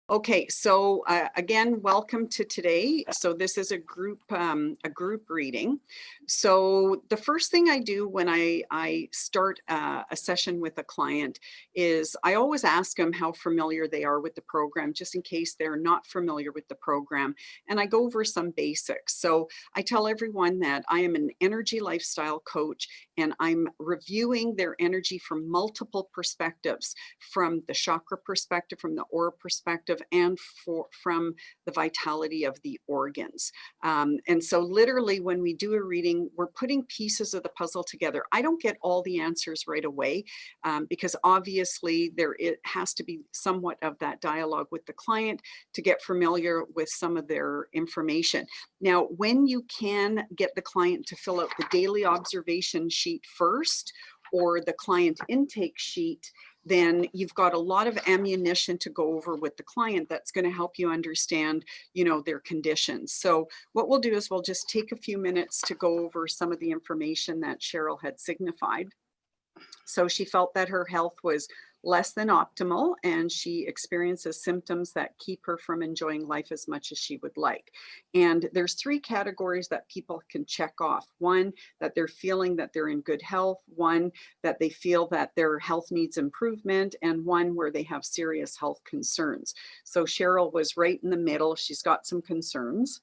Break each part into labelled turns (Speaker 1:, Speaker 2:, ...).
Speaker 1: Okay, so again, welcome to today. So this is a group reading. So the first thing I do when I start a session with a client is I always ask them how familiar they are with the program, just in case they're not familiar with the program. And I go over some basics. So I tell everyone that I am an energy lifestyle coach and I'm reviewing their energy from multiple perspectives, from the chakra perspective, from the aura perspective, and from the vitality of the organs. And so literally when we do a reading, we're putting pieces of the puzzle together. I don't get all the answers right away because obviously it has to be somewhat of that dialogue with the client to get familiar with some of their information. Now, when you can get the client to fill out the daily observation sheet first, or the client intake sheet, then you've got a lot of ammunition to go over with the client that's going to help you understand, their conditions. So what we'll do is we'll just take a few minutes to go over some of the information that Cheryl had signified. So she felt that her health was less than optimal and she experiences symptoms that keep her from enjoying life as much as she would like. And there's three categories that people can check off. One, that they're feeling that they're in good health. One, that they feel that their health needs improvement. And one where they have serious health concerns. So Cheryl was right in the middle. She's got some concerns.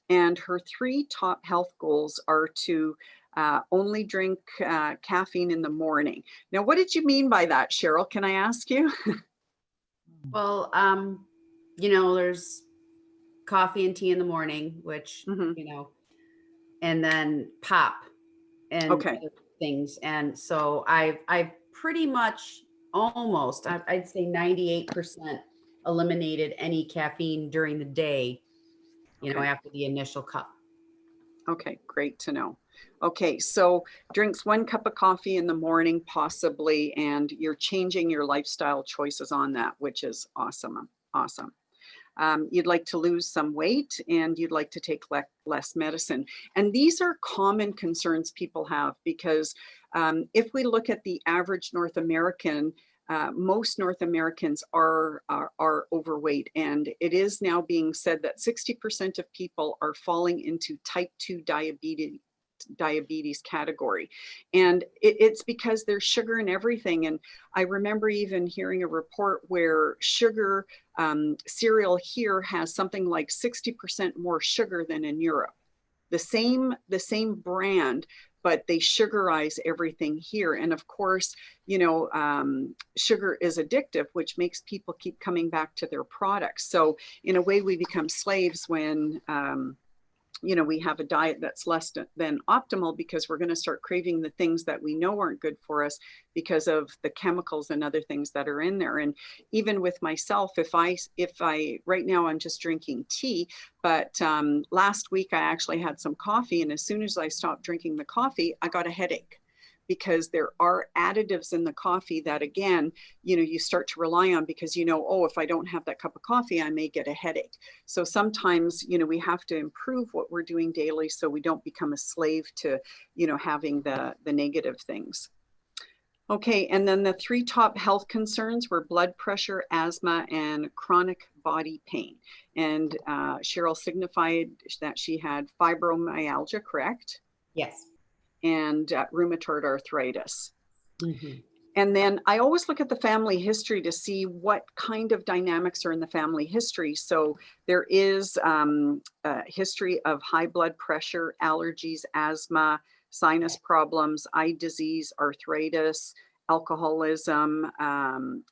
Speaker 1: And her three top health goals are to only drink caffeine in the morning. Now, what did you mean by that, Cheryl? Can I ask you?
Speaker 2: Well, there's coffee and tea in the morning, which,
Speaker 1: Mhm.
Speaker 2: and then pop and
Speaker 1: Okay.
Speaker 2: other things. And so I've pretty much I'd say 98% eliminated any caffeine during the day,
Speaker 1: Okay.
Speaker 2: after the initial cup.
Speaker 1: Okay. Great to know. Okay. So drinks 1 cup of coffee in the morning, possibly, and you're changing your lifestyle choices on that, which is awesome. Awesome. You'd like to lose some weight and you'd like to take less medicine. And these are common concerns people have because if we look at the average North American, most North Americans are overweight, and it is now being said that 60% of people are falling into type 2 diabetes category. And it's because there's sugar in everything. And I remember even hearing a report where sugar cereal here has something like 60% more sugar than in Europe. The same brand, but they sugarize everything here. And of course, sugar is addictive, which makes people keep coming back to their products. So in a way, we become slaves when we have a diet that's less than optimal, because we're going to start craving the things that we know aren't good for us because of the chemicals and other things that are in there. And even with myself, if I right now I'm just drinking tea, but last week I actually had some coffee, and as soon as I stopped drinking the coffee, I got a headache, because there are additives in the coffee that, again, you start to rely on, because oh, if I don't have that cup of coffee, I may get a headache. So sometimes we have to improve what we're doing daily so we don't become a slave to having the negative things. Okay, and then the three top health concerns were blood pressure, asthma, and chronic body pain. And Cheryl signified that she had fibromyalgia, correct?
Speaker 2: Yes.
Speaker 1: And rheumatoid arthritis.
Speaker 2: Mm-hmm.
Speaker 1: And then I always look at the family history to see what kind of dynamics are in the family history. So there is a history of high blood pressure, allergies, asthma, sinus problems, eye disease, arthritis, alcoholism,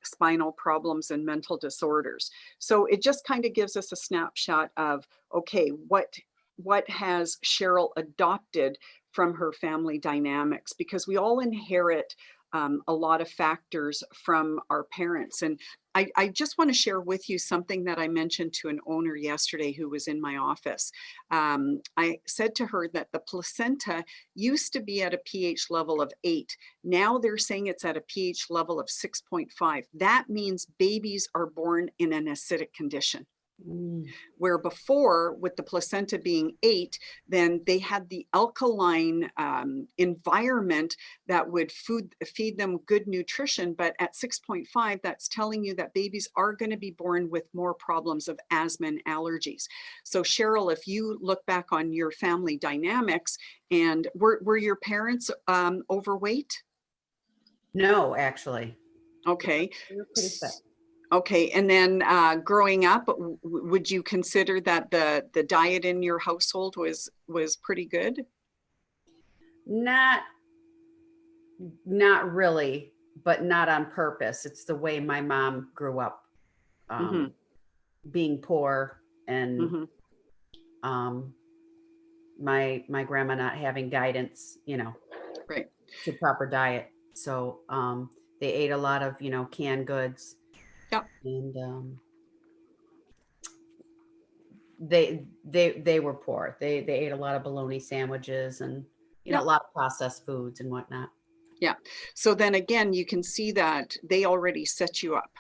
Speaker 1: spinal problems, and mental disorders. So it just kind of gives us a snapshot of, okay, what has Cheryl adopted from her family dynamics, because we all inherit a lot of factors from our parents. And I just want to share with you something that I mentioned to an owner yesterday who was in my office. I said to her that the placenta used to be at a pH level of 8. Now they're saying it's at a pH level of 6.5. That means babies are born in an acidic condition.
Speaker 2: Mm.
Speaker 1: Where before, with the placenta being 8, then they had the alkaline environment that would feed them good nutrition. But at 6.5, that's telling you that babies are going to be born with more problems of asthma and allergies. So Cheryl, if you look back on your family dynamics, and were your parents overweight?
Speaker 2: No, actually.
Speaker 1: Okay.
Speaker 2: We were pretty fit.
Speaker 1: Okay, and then growing up, would you consider that the diet in your household was pretty good?
Speaker 2: Not not really, but not on purpose. It's the way my mom grew up,
Speaker 1: Mm-hmm,
Speaker 2: um, being poor, and
Speaker 1: mm-hmm,
Speaker 2: um, my grandma not having guidance,
Speaker 1: right.
Speaker 2: to proper diet. So they ate a lot of, canned goods,
Speaker 1: Yeah,
Speaker 2: and they were poor. They ate a lot of bologna sandwiches, and
Speaker 1: yeah,
Speaker 2: a lot of processed foods and whatnot.
Speaker 1: yeah. So then again, you can see that they already set you up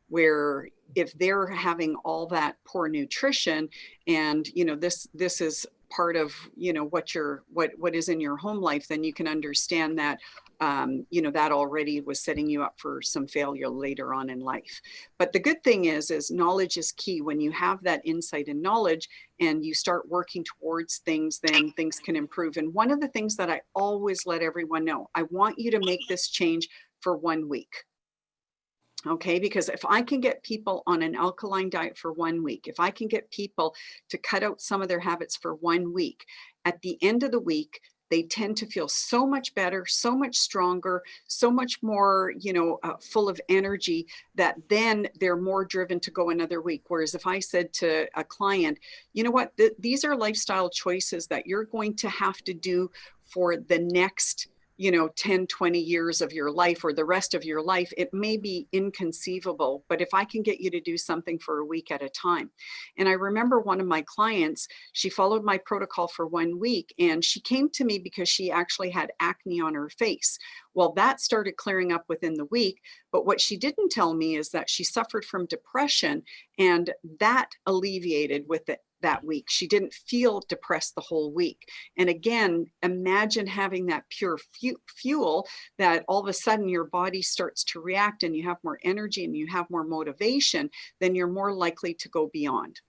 Speaker 1: where if they're having all that poor nutrition, and this is part of what is in your home life, then you can understand that that already was setting you up for some failure later on in life. But the good thing is knowledge is key. When you have that insight and knowledge and you start working towards things, then things can improve. And one of the things that I always let everyone know, I want you to make this change for 1 week. Okay, because if I can get people on an alkaline diet for 1 week, if I can get people to cut out some of their habits for 1 week, at the end of the week, they tend to feel so much better, so much stronger, so much more, full of energy, that then they're more driven to go another week. Whereas if I said to a client, you know what, these are lifestyle choices that you're going to have to do for the next 10, 20 years of your life or the rest of your life, it may be inconceivable. But if I can get you to do something for a week at a time. And I remember one of my clients, she followed my protocol for 1 week, and she came to me because she actually had acne on her face. Well, that started clearing up within the week. But what she didn't tell me is that she suffered from depression, and that alleviated with it that week. She didn't feel depressed the whole week. And again, imagine having that pure fuel that all of a sudden your body starts to react and you have more energy and you have more motivation, then you're more likely to go beyond.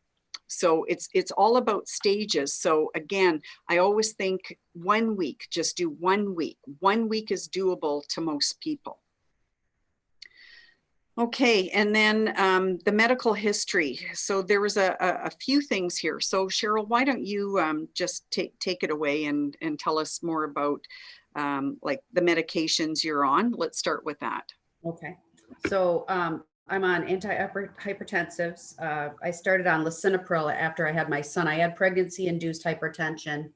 Speaker 1: So it's all about stages. So again, I always think 1 week, just do 1 week. 1 week is doable to most people. Okay, and then the medical history. So there was a few things here. So Cheryl, why don't you just take it away and tell us more about like the medications you're on? Let's start with that.
Speaker 2: Okay. So I'm on antihypertensives. I started on lisinopril after I had my son. I had pregnancy-induced hypertension.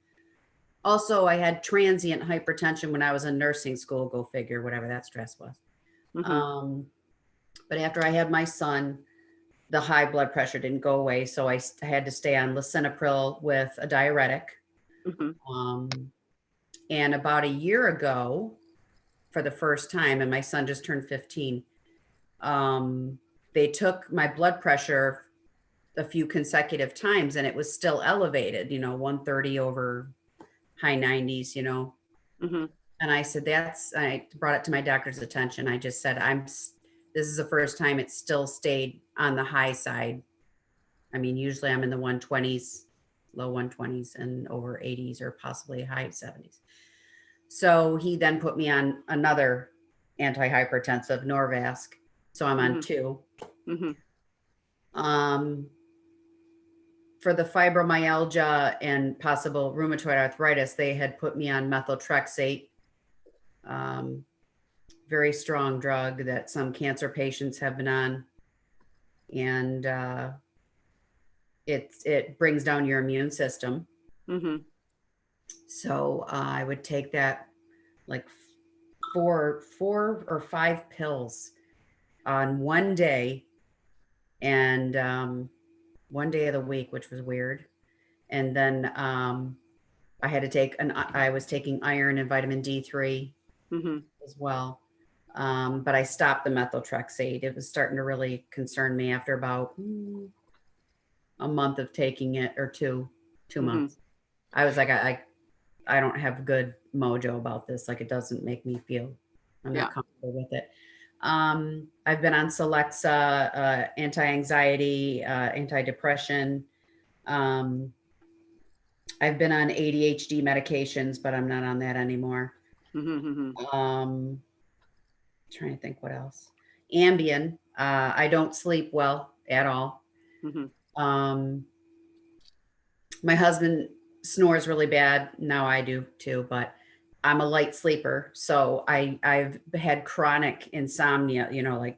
Speaker 2: Also, I had transient hypertension when I was in nursing school. Go figure, whatever that stress was.
Speaker 1: Mm-hmm,
Speaker 2: Um, but after I had my son, the high blood pressure didn't go away, so I had to stay on lisinopril with a diuretic.
Speaker 1: mm-hmm,
Speaker 2: Um, and about a year ago, for the first time, and my son just turned 15, um, they took my blood pressure a few consecutive times, and it was still elevated, 130 over high 90s,
Speaker 1: mm-hmm,
Speaker 2: And I brought it to my doctor's attention. I just said, this is the first time it's still stayed on the high side. I mean, usually I'm in the 120s, low 120s and over 80s or possibly high 70s. So he then put me on another antihypertensive, Norvasc. So I'm on
Speaker 1: mm-hmm,
Speaker 2: two.
Speaker 1: mm-hmm,
Speaker 2: Um, for the fibromyalgia and possible rheumatoid arthritis, they had put me on methotrexate, um, very strong drug that some cancer patients have been on, and it brings down your immune system.
Speaker 1: mm-hmm.
Speaker 2: So I would take that like four or five pills on one day, and 1 day of the week, which was weird. And then I was taking iron and vitamin D3
Speaker 1: Mm-hmm.
Speaker 2: as well. But I stopped the methotrexate. It was starting to really concern me after about a month of taking it, or two
Speaker 1: Mhm.
Speaker 2: months. I was like, I don't have good mojo about this. Like, it doesn't make me feel, I'm
Speaker 1: Yeah.
Speaker 2: not comfortable with it. I've been on Celexa, anti-anxiety, anti-depression. Um, I've been on ADHD medications, but I'm not on that anymore.
Speaker 1: Mhm, mhm,
Speaker 2: Trying to think what else. Ambien. I don't sleep well at all.
Speaker 1: mhm.
Speaker 2: Um, my husband snores really bad. Now I do too, but I'm a light sleeper. So I've had chronic insomnia, like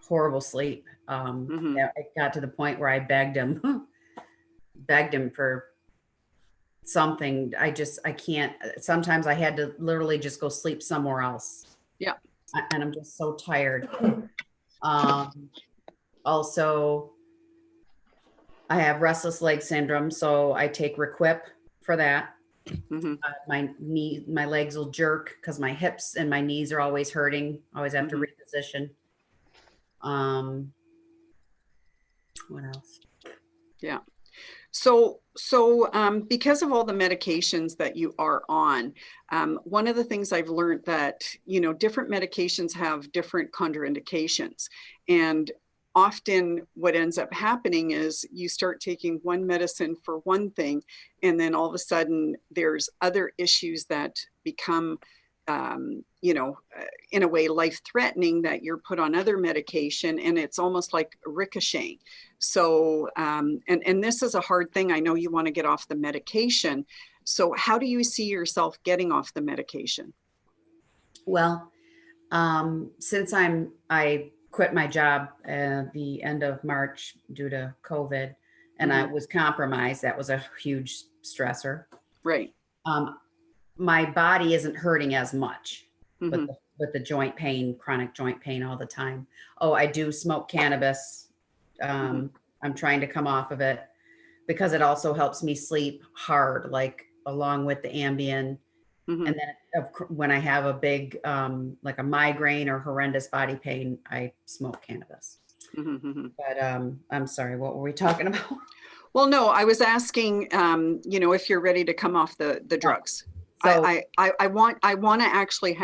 Speaker 2: horrible sleep.
Speaker 1: Mhm.
Speaker 2: It got to the point where I begged him, begged him for something. I can't. Sometimes I had to literally just go sleep somewhere else.
Speaker 1: Yeah.
Speaker 2: And I'm just so tired. Um, Also, I have restless leg syndrome, so I take Requip for that.
Speaker 1: Mhm,
Speaker 2: My legs will jerk because my hips and my knees are always hurting. Always have to
Speaker 1: mhm.
Speaker 2: reposition. Um, what else?
Speaker 1: Yeah. Because of all the medications that you are on, one of the things I've learned that, different medications have different contraindications. And often what ends up happening is you start taking one medicine for one thing, and then all of a sudden there's other issues that become, in a way life threatening, that you're put on other medication, and it's almost like ricocheting. So, and this is a hard thing. I know you want to get off the medication. So, how do you see yourself getting off the medication?
Speaker 2: Well, since I quit my job at the end of March due to COVID, and I
Speaker 1: Hmm.
Speaker 2: was compromised, that was a huge stressor.
Speaker 1: Right.
Speaker 2: Um, my body isn't hurting as much with
Speaker 1: Hmm.
Speaker 2: the joint pain, chronic joint pain all the time. Oh, I do smoke cannabis.
Speaker 1: Hmm.
Speaker 2: I'm trying to come off of it because it also helps me sleep hard, like along with the Ambien.
Speaker 1: Hmm.
Speaker 2: And then when I have a big, like a migraine or horrendous body pain, I smoke cannabis.
Speaker 1: Hmm.
Speaker 2: But I'm sorry, what were we talking about?
Speaker 1: Well, no, I was asking, if you're ready to come off the drugs.
Speaker 2: So
Speaker 1: I want to actually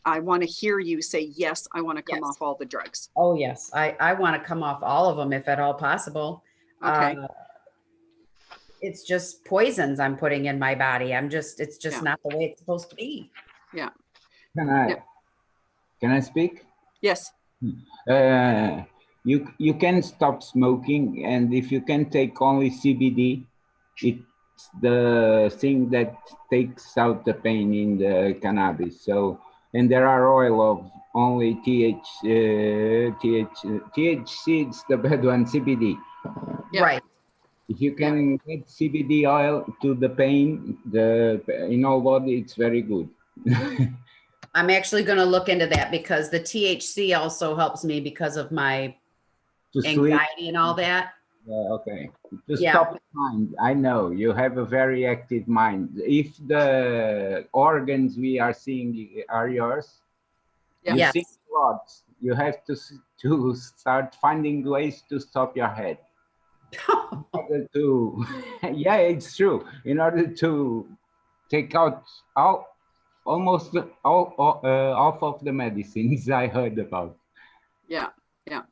Speaker 1: I want to hear you say, yes, I want to come
Speaker 2: yes.
Speaker 1: off all the drugs.
Speaker 2: Oh yes, I want to come off all of them if at all possible.
Speaker 1: Okay.
Speaker 2: Uh, it's just poisons I'm putting in my body. It's just
Speaker 1: Yeah.
Speaker 2: not the way it's supposed to be.
Speaker 1: Yeah.
Speaker 3: Can
Speaker 1: Yeah.
Speaker 3: I speak?
Speaker 1: Yes.
Speaker 3: Uh, you can stop smoking, and if you can take only CBD, it's the thing that takes out the pain in the cannabis. So, and there are oil of only THC. It's the bad one, CBD.
Speaker 1: Yeah.
Speaker 2: Right.
Speaker 3: If you
Speaker 1: Yeah.
Speaker 3: can get CBD oil to the pain, the in all body, it's very good.
Speaker 2: I'm actually going to look into that because the THC also helps me because of my
Speaker 3: To sleep.
Speaker 2: anxiety and all that.
Speaker 3: Okay. To
Speaker 2: Yeah.
Speaker 3: stop the mind, I know you have a very active mind. If the organs we are seeing are yours,
Speaker 1: Yeah.
Speaker 3: you
Speaker 2: Yes.
Speaker 3: think a lot. You have to start finding ways to stop your head. In order to, yeah, it's true. In order to take out almost half of the medicines I heard about.
Speaker 1: Yeah. Yeah.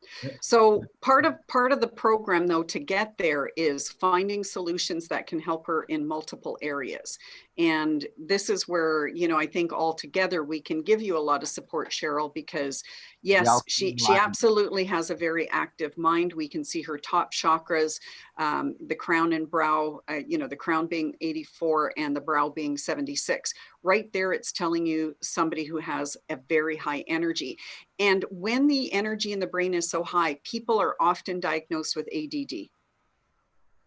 Speaker 1: So part of the program, though, to get there is finding solutions that can help her in multiple areas. And this is where, I think all together we can give you a lot of support, Cheryl, because yes,
Speaker 3: The
Speaker 1: she absolutely has a very active mind. We can see her top chakras, the crown and brow, the crown being 84 and the brow being 76. Right there, it's telling you somebody who has a very high energy. And when the energy in the brain is so high, people are often diagnosed with ADD.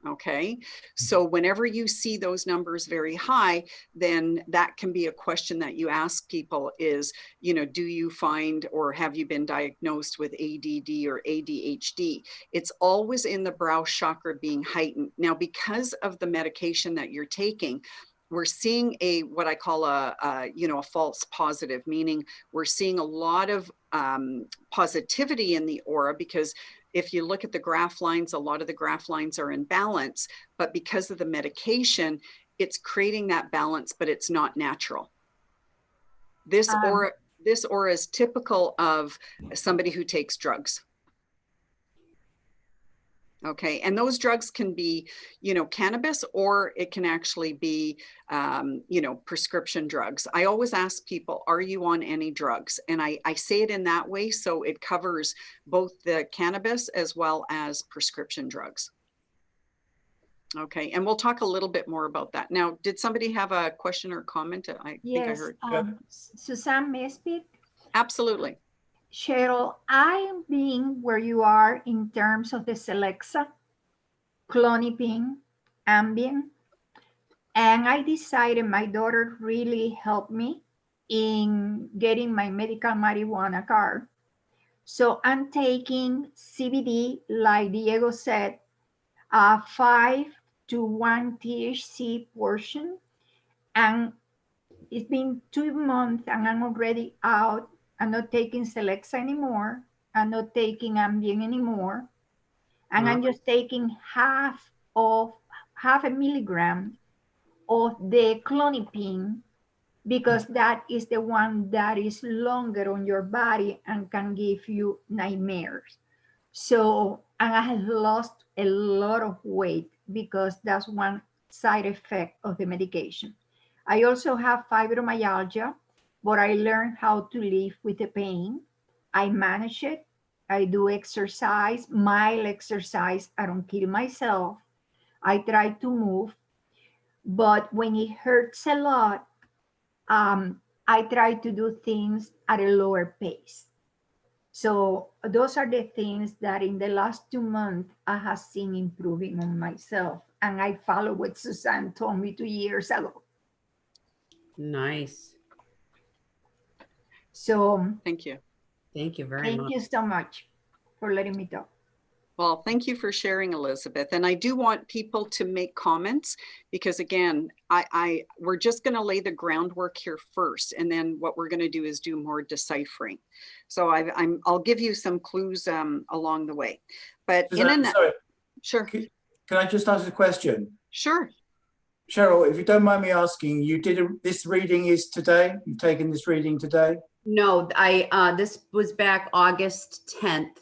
Speaker 1: Okay. So whenever you see those numbers very high, then that can be a question that you ask people is, do you find or have you been diagnosed with ADD or ADHD? It's always in the brow chakra being heightened. Now, because of the medication that you're taking, we're seeing what I call a false positive, meaning we're seeing a lot of positivity in the aura because if you look at the graph lines, a lot of the graph lines are in balance, but because of the medication, it's creating that balance, but it's not natural. This aura is typical of somebody who takes drugs. Okay, and those drugs can be, you know, cannabis, or it can actually be, you know, prescription drugs. I always ask people, are you on any drugs? And I say it in that way, so it covers both the cannabis as well as prescription drugs. Okay, and we'll talk a little bit more about that. Now, did somebody have a question or comment? I think I heard.
Speaker 4: Suzanne, may I speak?
Speaker 1: Absolutely.
Speaker 4: Cheryl, I am being where you are in terms of the Celexa, Clonipine, Ambien, and I decided my daughter really helped me in getting my medical marijuana card. So I'm taking CBD, like Diego said, 5 to 1 THC portion, and it's been 2 months and I'm already out. I'm not taking Celexa anymore. I'm not taking Ambien anymore. And I'm just taking half a milligram of the clonipine, because that is the one that is longer on your body and can give you nightmares. So, and I have lost a lot of weight because that's one side effect of the medication. I also have fibromyalgia, but I learned how to live with the pain. I manage it. I do exercise, mild exercise. I don't kill myself. I try to move, but when it hurts a lot, I try to do things at a lower pace. So those are the things that in the last 2 months I have seen improving on myself. And I follow what Suzanne told me 2 years ago.
Speaker 2: Nice.
Speaker 4: So
Speaker 1: Thank you.
Speaker 2: Thank you very
Speaker 4: thank
Speaker 2: much.
Speaker 4: you so much for letting me talk.
Speaker 1: Well, thank you for sharing, Elizabeth. And I do want people to make comments, because again, we're just going to lay the groundwork here first, and then what we're going to do is do more deciphering. So I'll give you some clues along the way. But
Speaker 5: Sorry,
Speaker 1: sure,
Speaker 5: can I just ask a question?
Speaker 1: sure.
Speaker 5: Cheryl, if you don't mind me asking, this reading is today? You've taken this reading today?
Speaker 2: No, this was back August 10th.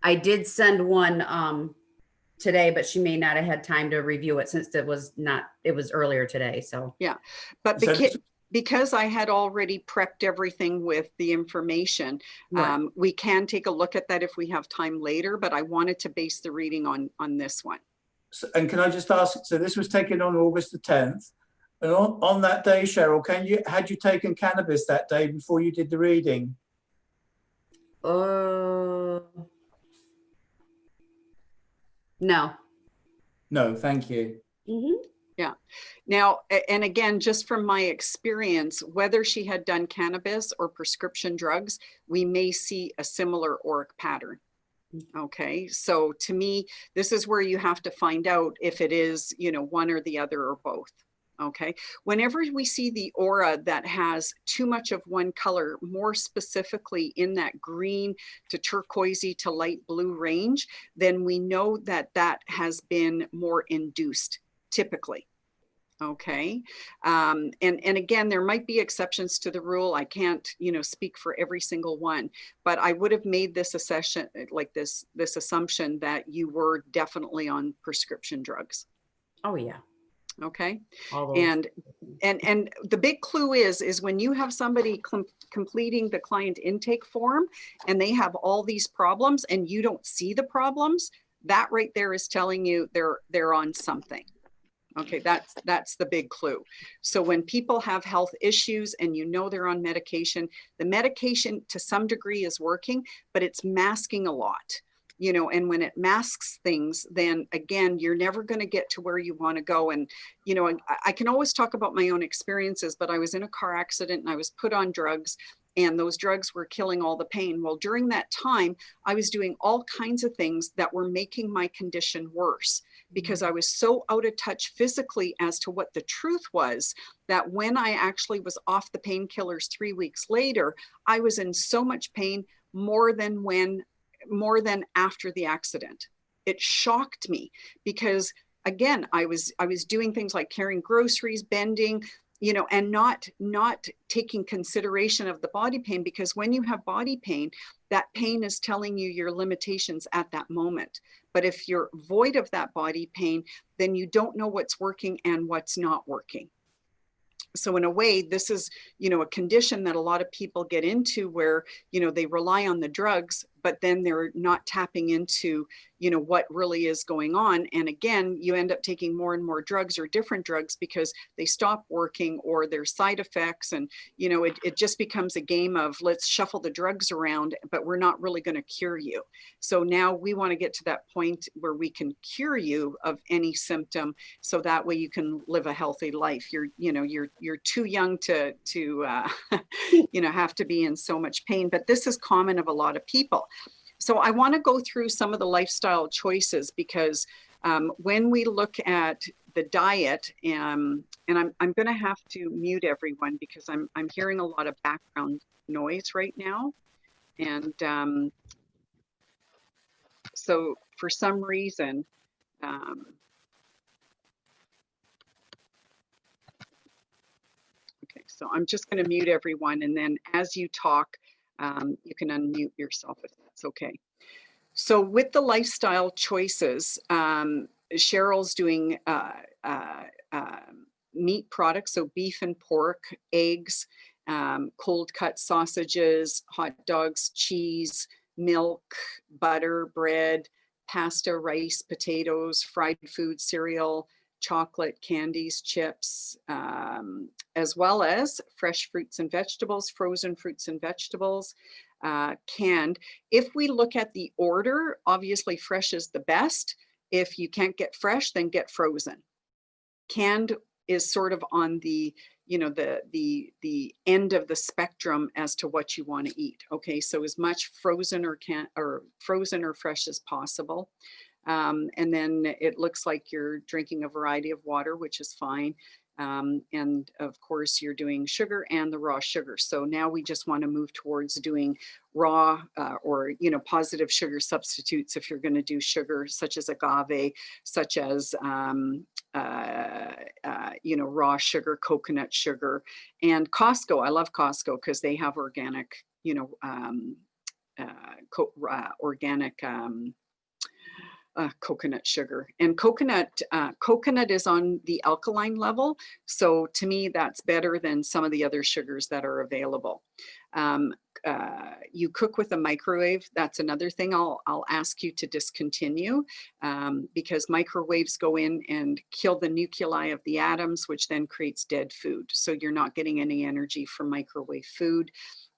Speaker 2: I did send one today, but she may not have had time to review it since it was earlier today. So
Speaker 1: yeah, but because I had already prepped everything with the information,
Speaker 2: right.
Speaker 1: We can take a look at that if we have time later, but I wanted to base the reading on this one.
Speaker 5: So, and can I just ask, so this was taken on August the 10th, and on that day, Cheryl, had you taken cannabis that day before you did the reading?
Speaker 2: No.
Speaker 5: No, thank you.
Speaker 2: Mm-hmm.
Speaker 1: Yeah. Now, and again, just from my experience, whether she had done cannabis or prescription drugs, we may see a similar auric pattern. Okay. So to me, this is where you have to find out if it is, you know, one or the other or both. Okay. Whenever we see the aura that has too much of one color, more specifically in that green to turquoisey to light blue range, then we know that that has been more induced typically. Okay. And again, there might be exceptions to the rule. I can't, you know, speak for every single one, but I would have made this assumption, like this assumption that you were definitely on prescription drugs.
Speaker 2: Oh yeah.
Speaker 1: Okay.
Speaker 2: And
Speaker 1: the big clue is when you have somebody completing the client intake form and they have all these problems and you don't see the problems, that right there is telling you they're on something. Okay, that's the big clue. So when people have health issues and you know they're on medication, the medication to some degree is working, but it's masking a lot. You know, and when it masks things, then again, you're never going to get to where you want to go. And, you know, I can always talk about my own experiences, but I was in a car accident and I was put on drugs, and those drugs were killing all the pain. Well, during that time, I was doing all kinds of things that were making my condition worse because I was so out of touch physically as to what the truth was, that when I actually was off the painkillers 3 weeks later, I was in so much pain, more than when more than after the accident. It shocked me because again, I was doing things like carrying groceries, bending, you know, and not taking consideration of the body pain, because when you have body pain, that pain is telling you your limitations at that moment. But if you're void of that body pain, then you don't know what's working and what's not working. So in a way, this is, you know, a condition that a lot of people get into where, you know, they rely on the drugs, but then they're not tapping into, you know, what really is going on. And again, you end up taking more and more drugs or different drugs because they stop working or there's side effects. And, you know, it just becomes a game of let's shuffle the drugs around, but we're not really going to cure you. So now we want to get to that point where we can cure you of any symptom. So that way you can live a healthy life. You're too young to you know, have to be in so much pain, but this is common of a lot of people. So I want to go through some of the lifestyle choices because when we look at the diet, and I'm going to have to mute everyone because I'm hearing a lot of background noise right now. And so for some reason, okay, so I'm just going to mute everyone. And then as you talk, you can unmute yourself if that's okay. So with the lifestyle choices, Cheryl's doing meat products, so beef and pork, eggs, cold cut sausages, hot dogs, cheese, milk, butter, bread, pasta, rice, potatoes, fried food, cereal, chocolate, candies, chips, as well as fresh fruits and vegetables, frozen fruits and vegetables, canned. If we look at the order, obviously fresh is the best. If you can't get fresh, then get frozen. Canned is sort of on the, you know, the end of the spectrum as to what you want to eat. Okay, so as much frozen or frozen or fresh as possible. And then it looks like you're drinking a variety of water, which is fine. And of course, you're doing sugar and the raw sugar. So now we just want to move towards doing raw or, you know, positive sugar substitutes if you're going to do sugar, such as agave, such as, you know, raw sugar, coconut sugar, and Costco. I love Costco because they have organic, you know, organic coconut sugar. And coconut is on the alkaline level. So to me, that's better than some of the other sugars that are available. You cook with a microwave. That's another thing I'll ask you to discontinue because microwaves go in and kill the nuclei of the atoms, which then creates dead food. So you're not getting any energy from microwave food.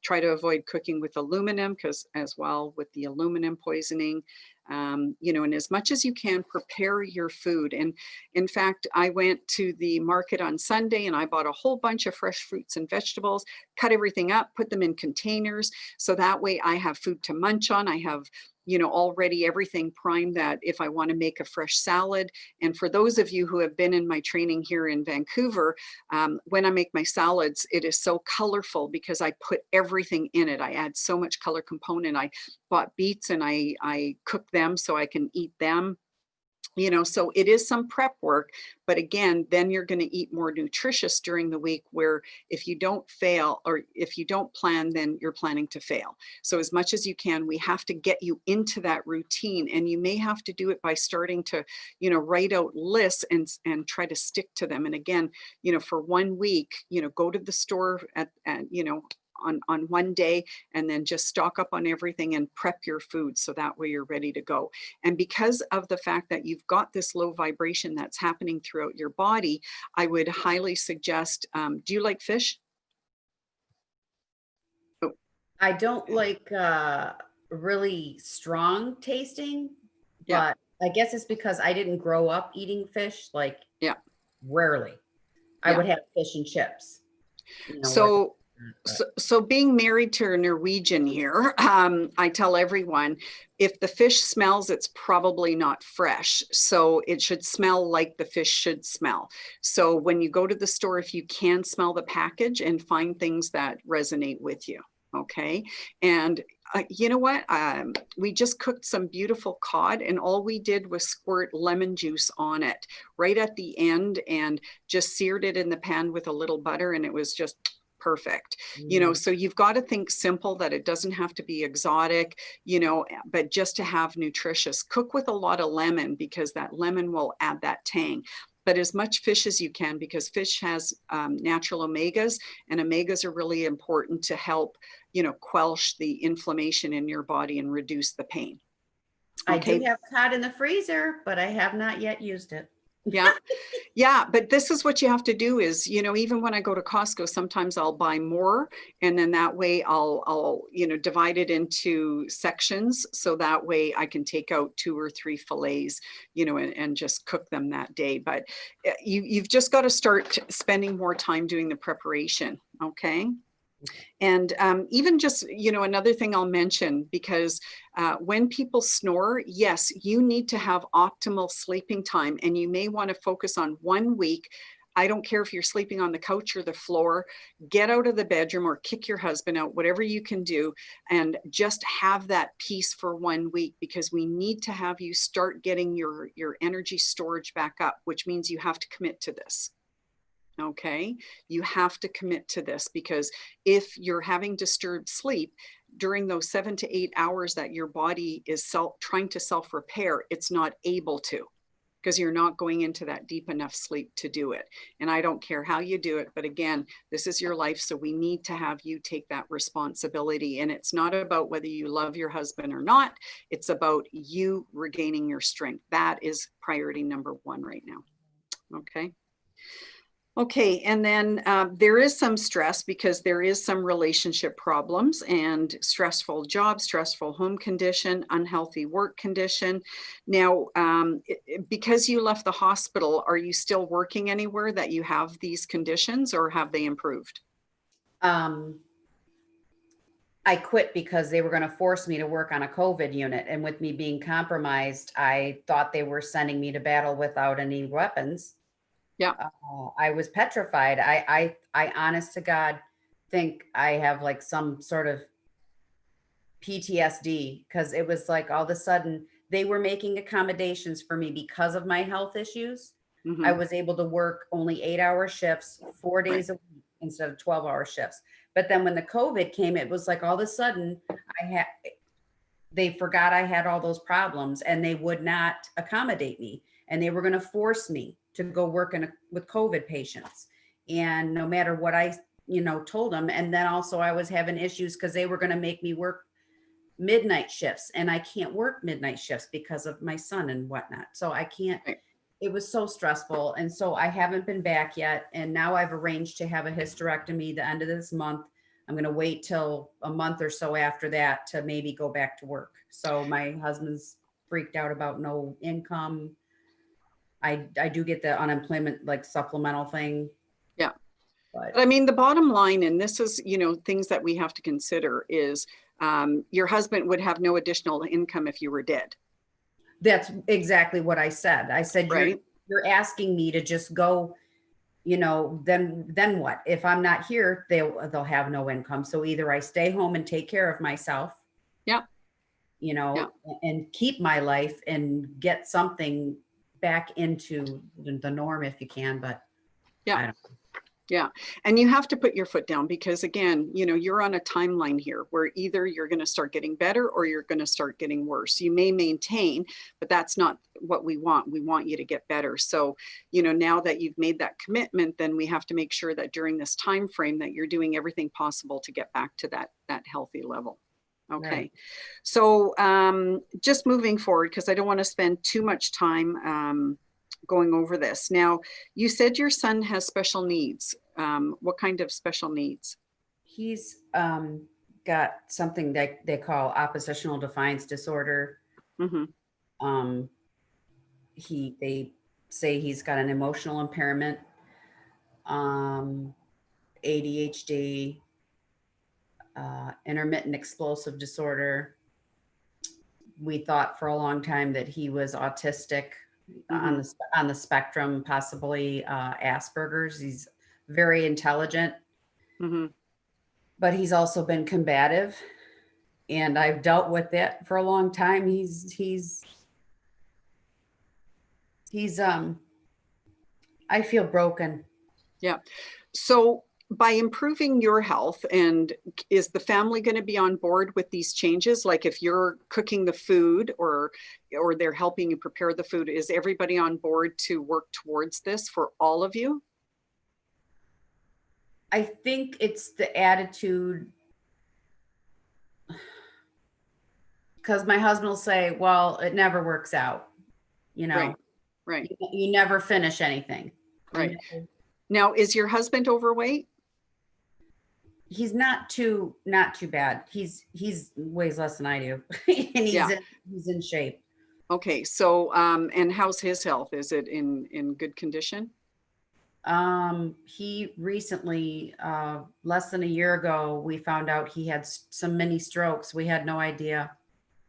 Speaker 1: Try to avoid cooking with aluminum because as well with the aluminum poisoning, you know, and as much as you can prepare your food. And in fact, I went to the market on Sunday and I bought a whole bunch of fresh fruits and vegetables, cut everything up, put them in containers. So that way I have food to munch on. I have, you know, already everything primed that if I want to make a fresh salad. And for those of you who have been in my training here in Vancouver, when I make my salads, it is so colorful because I put everything in it. I add so much color component. I bought beets and I cook them so I can eat them. You know, so it is some prep work, but again, then you're going to eat more nutritious during the week, where if you don't fail or if you don't plan, then you're planning to fail. So as much as you can, we have to get you into that routine, and you may have to do it by starting to, you know, write out lists and try to stick to them. And again, you know, for 1 week, you know, go to the store at you know, on one day, and then just stock up on everything and prep your food so that way you're ready to go. And because of the fact that you've got this low vibration that's happening throughout your body, I would highly suggest, do you like fish? Oh.
Speaker 2: I don't like really strong tasting,
Speaker 1: Yeah.
Speaker 2: but I guess it's because I didn't grow up eating fish, like
Speaker 1: Yeah.
Speaker 2: rarely. I
Speaker 1: Yeah.
Speaker 2: would have fish and chips. You know,
Speaker 1: So being married to a Norwegian here, I tell everyone, if the fish smells, it's probably not fresh. So it should smell like the fish should smell. So when you go to the store, if you can smell the package and find things that resonate with you. Okay. And You know what? We just cooked some beautiful cod, and all we did was squirt lemon juice on it right at the end and just seared it in the pan with a little butter, and it was just perfect. You know, so you've got to think simple, that it doesn't have to be exotic, you know, but just to have nutritious. Cook with a lot of lemon, because that lemon will add that tang. But as much fish as you can, because fish has natural omegas, and omegas are really important to help, you know, quelch the inflammation in your body and reduce the pain.
Speaker 2: I do have cod in the freezer, but I have not yet used it.
Speaker 1: Yeah. Yeah. But this is what you have to do is, you know, even when I go to Costco, sometimes I'll buy more, and then that way I'll, you know, divide it into sections. So that way I can take out 2 or 3 fillets, you know, and just cook them that day. But you've just got to start spending more time doing the preparation. Okay. And even just, you know, another thing I'll mention, because when people snore, yes, you need to have optimal sleeping time, and you may want to focus on 1 week. I don't care if you're sleeping on the couch or the floor, get out of the bedroom or kick your husband out, whatever you can do, and just have that peace for 1 week, because we need to have you start getting your energy storage back up, which means you have to commit to this. Okay, you have to commit to this, because if you're having disturbed sleep during those 7 to 8 hours that your body is trying to self-repair, it's not able to, because you're not going into that deep enough sleep to do it. And I don't care how you do it, but again, this is your life, so we need to have you take that responsibility. And it's not about whether you love your husband or not, it's about you regaining your strength. That is priority number 1 right now. Okay. Okay, and then there is some stress, because there is some relationship problems and stressful job, stressful home condition, unhealthy work condition. Now, because you left the hospital, are you still working anywhere that you have these conditions, or have they improved?
Speaker 2: I quit because they were going to force me to work on a COVID unit. And with me being compromised, I thought they were sending me to battle without any weapons.
Speaker 1: Yeah.
Speaker 2: I was petrified. I honest to God think I have like some sort of PTSD, because it was like all of a sudden they were making accommodations for me because of my health issues.
Speaker 1: Mm-hmm.
Speaker 2: I was able to work only 8-hour shifts, 4 days a week instead of 12-hour shifts. But then when the COVID came, it was like all of a sudden they forgot I had all those problems, and they would not accommodate me, and they were going to force me to go work with COVID patients. And no matter what I, you know, told them. And then also I was having issues because they were going to make me work midnight shifts, and I can't work midnight shifts because of my son and whatnot. So I can't, it was so stressful. And so I haven't been back yet. And now I've arranged to have a hysterectomy the end of this month. I'm going to wait till a month or so after that to maybe go back to work. So my husband's freaked out about no income. I do get the unemployment, like supplemental thing.
Speaker 1: Yeah.
Speaker 2: But
Speaker 1: I mean, the bottom line, and this is, you know, things that we have to consider is your husband would have no additional income if you were dead.
Speaker 2: that's exactly what I said. I said,
Speaker 1: Right.
Speaker 2: you're asking me to just go, you know, then what? If I'm not here, they'll have no income. So either I stay home and take care of myself.
Speaker 1: Yeah.
Speaker 2: You know, and keep my life and get something back into the norm if you can, but
Speaker 1: yeah.
Speaker 2: I don't.
Speaker 1: Yeah. And you have to put your foot down, because again, you know, you're on a timeline here where either you're going to start getting better or you're going to start getting worse. You may maintain, but that's not what we want. We want you to get better. So, you know, now that you've made that commitment, then we have to make sure that during this time frame that you're doing everything possible to get back to that healthy level. Okay. Right. So just moving forward, because I don't want to spend too much time going over this. Now, you said your son has special needs. What kind of special needs?
Speaker 2: He's got something that they call oppositional defiance disorder.
Speaker 1: Mm-hmm.
Speaker 2: They say he's got an emotional impairment, ADHD, intermittent explosive disorder. We thought for a long time that he was autistic, on the spectrum, possibly Asperger's. He's very intelligent, but he's also been combative. and I've dealt with it for a long time. I feel broken.
Speaker 1: Yeah. So by improving your health, and is the family going to be on board with these changes? Like if you're cooking the food or they're helping you prepare the food, is everybody on board to work towards this for all of you?
Speaker 2: I think it's the attitude, because my husband will say, well, it never works out. You know,
Speaker 1: Right. Right.
Speaker 2: you never finish anything.
Speaker 1: Right. Now, is your husband overweight?
Speaker 2: He's not too bad. He's weighs less than I do. And
Speaker 1: Yeah.
Speaker 2: he's in shape.
Speaker 1: Okay. So, and how's his health? Is it in good condition?
Speaker 2: He recently, less than a year ago, we found out he had some mini strokes. We had no idea.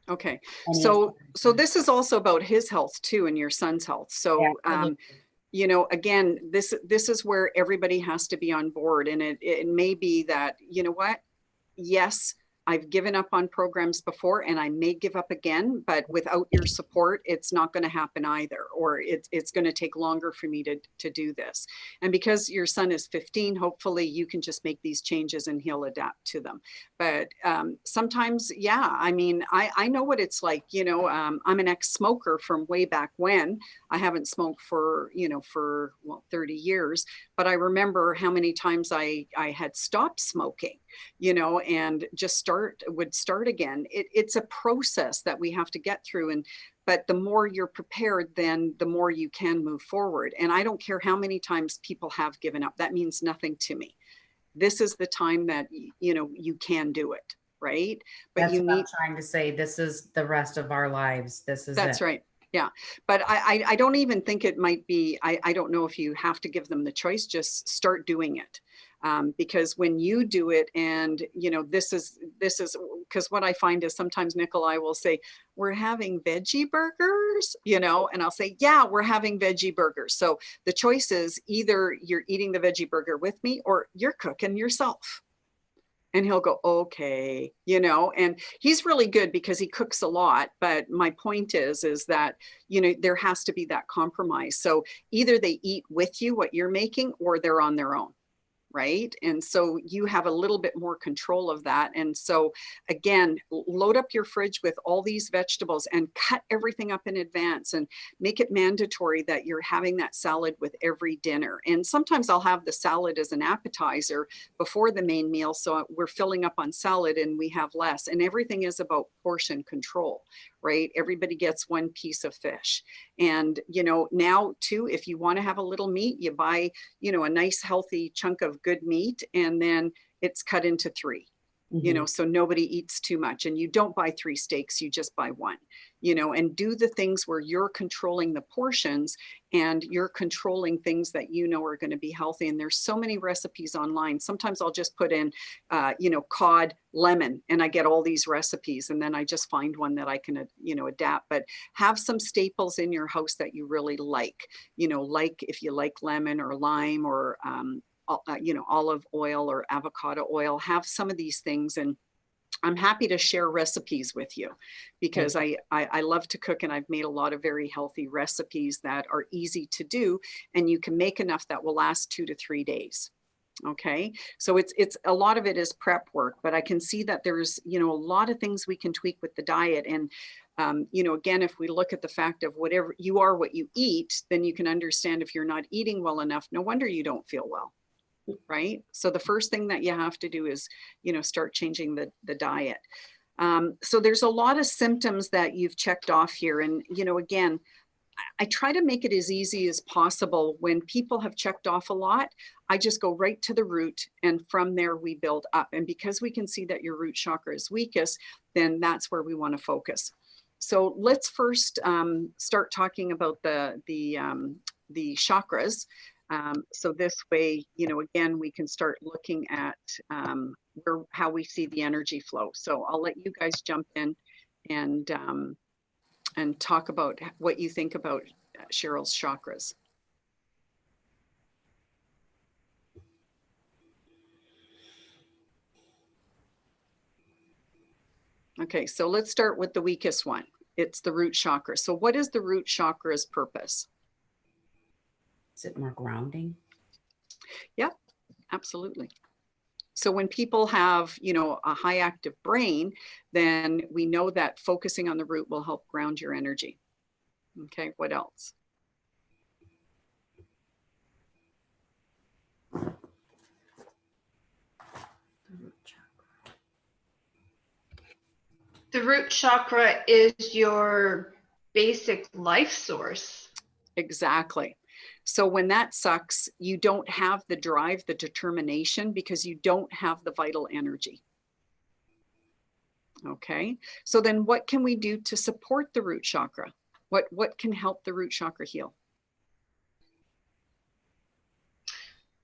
Speaker 1: Okay.
Speaker 2: And he has
Speaker 1: So this is also about his health too, and your son's health. So,
Speaker 2: absolutely.
Speaker 1: you know, again, this is where everybody has to be on board. And it may be that, you know what, yes, I've given up on programs before and I may give up again, but without your support, it's not going to happen either, or it's going to take longer for me to do this. And because your son is 15, hopefully you can just make these changes and he'll adapt to them. But sometimes, yeah, I mean, I know what it's like, you know, I'm an ex-smoker from way back when. I haven't smoked for, you know, for, well, 30 years, but I remember how many times I had stopped smoking, you know, and just would start again. It's a process that we have to get through. But the more you're prepared, then the more you can move forward. And I don't care how many times people have given up. That means nothing to me. This is the time that, you know, you can do it. Right. But
Speaker 2: That's
Speaker 1: you
Speaker 2: what
Speaker 1: need,
Speaker 2: I'm trying to say. This is the rest of our lives. This is
Speaker 1: that's
Speaker 2: it.
Speaker 1: right. Yeah. But I don't even think it might be, I don't know if you have to give them the choice, just start doing it. Because when you do it, and you know, this is because what I find is sometimes Nikolai will say, we're having veggie burgers, you know, and I'll say, yeah, we're having veggie burgers. So the choice is either you're eating the veggie burger with me or you're cooking yourself. And he'll go, okay, you know, and he's really good because he cooks a lot. But my point is that, you know, there has to be that compromise. So either they eat with you what you're making or they're on their own. Right. And so you have a little bit more control of that. And so again, load up your fridge with all these vegetables and cut everything up in advance and make it mandatory that you're having that salad with every dinner. And sometimes I'll have the salad as an appetizer before the main meal. So we're filling up on salad and we have less. And everything is about portion control, right? Everybody gets one piece of fish. And, you know, now too, if you want to have a little meat, you buy, you know, a nice healthy chunk of good meat, and then it's cut into 3, you know, so nobody eats too much. And you don't buy 3 steaks, you just buy 1, you know, and do the things where you're controlling the portions and you're controlling things that you know are going to be healthy. And there's so many recipes online. Sometimes I'll just put in, you know, cod, lemon, and I get all these recipes. And then I just find one that I can, you know, adapt. But have some staples in your house that you really like, you know, like if you like lemon or lime or, you know, olive oil or avocado oil, have some of these things. And I'm happy to share recipes with you because I love to cook, and I've made a lot of very healthy recipes that are easy to do, and you can make enough that will last 2 to 3 days. Okay. So it's a lot of it is prep work, but I can see that there's, you know, a lot of things we can tweak with the diet. And, you know, again, if we look at the fact of whatever you are, what you eat, then you can understand if you're not eating well enough, no wonder you don't feel well. Right. So the first thing that you have to do is, you know, start changing the diet. So there's a lot of symptoms that you've checked off here. And, you know, again, I try to make it as easy as possible. When people have checked off a lot, I just go right to the root, and from there we build up. And because we can see that your root chakra is weakest, then that's where we want to focus. So let's first start talking about the chakras. So this way, you know, again, we can start looking at how we see the energy flow. So I'll let you guys jump in and talk about what you think about Cheryl's chakras. Okay, so let's start with the weakest one. It's the root chakra. So what is the root chakra's purpose?
Speaker 2: Is it more grounding?
Speaker 1: Yep, absolutely. So when people have, a high active brain, then we know that focusing on the root will help ground your energy. Okay, what else?
Speaker 6: The root chakra is your basic life source.
Speaker 1: Exactly. So when that sucks, you don't have the drive, the determination, because you don't have the vital energy. Okay, so then what can we do to support the root chakra? What can help the root chakra heal?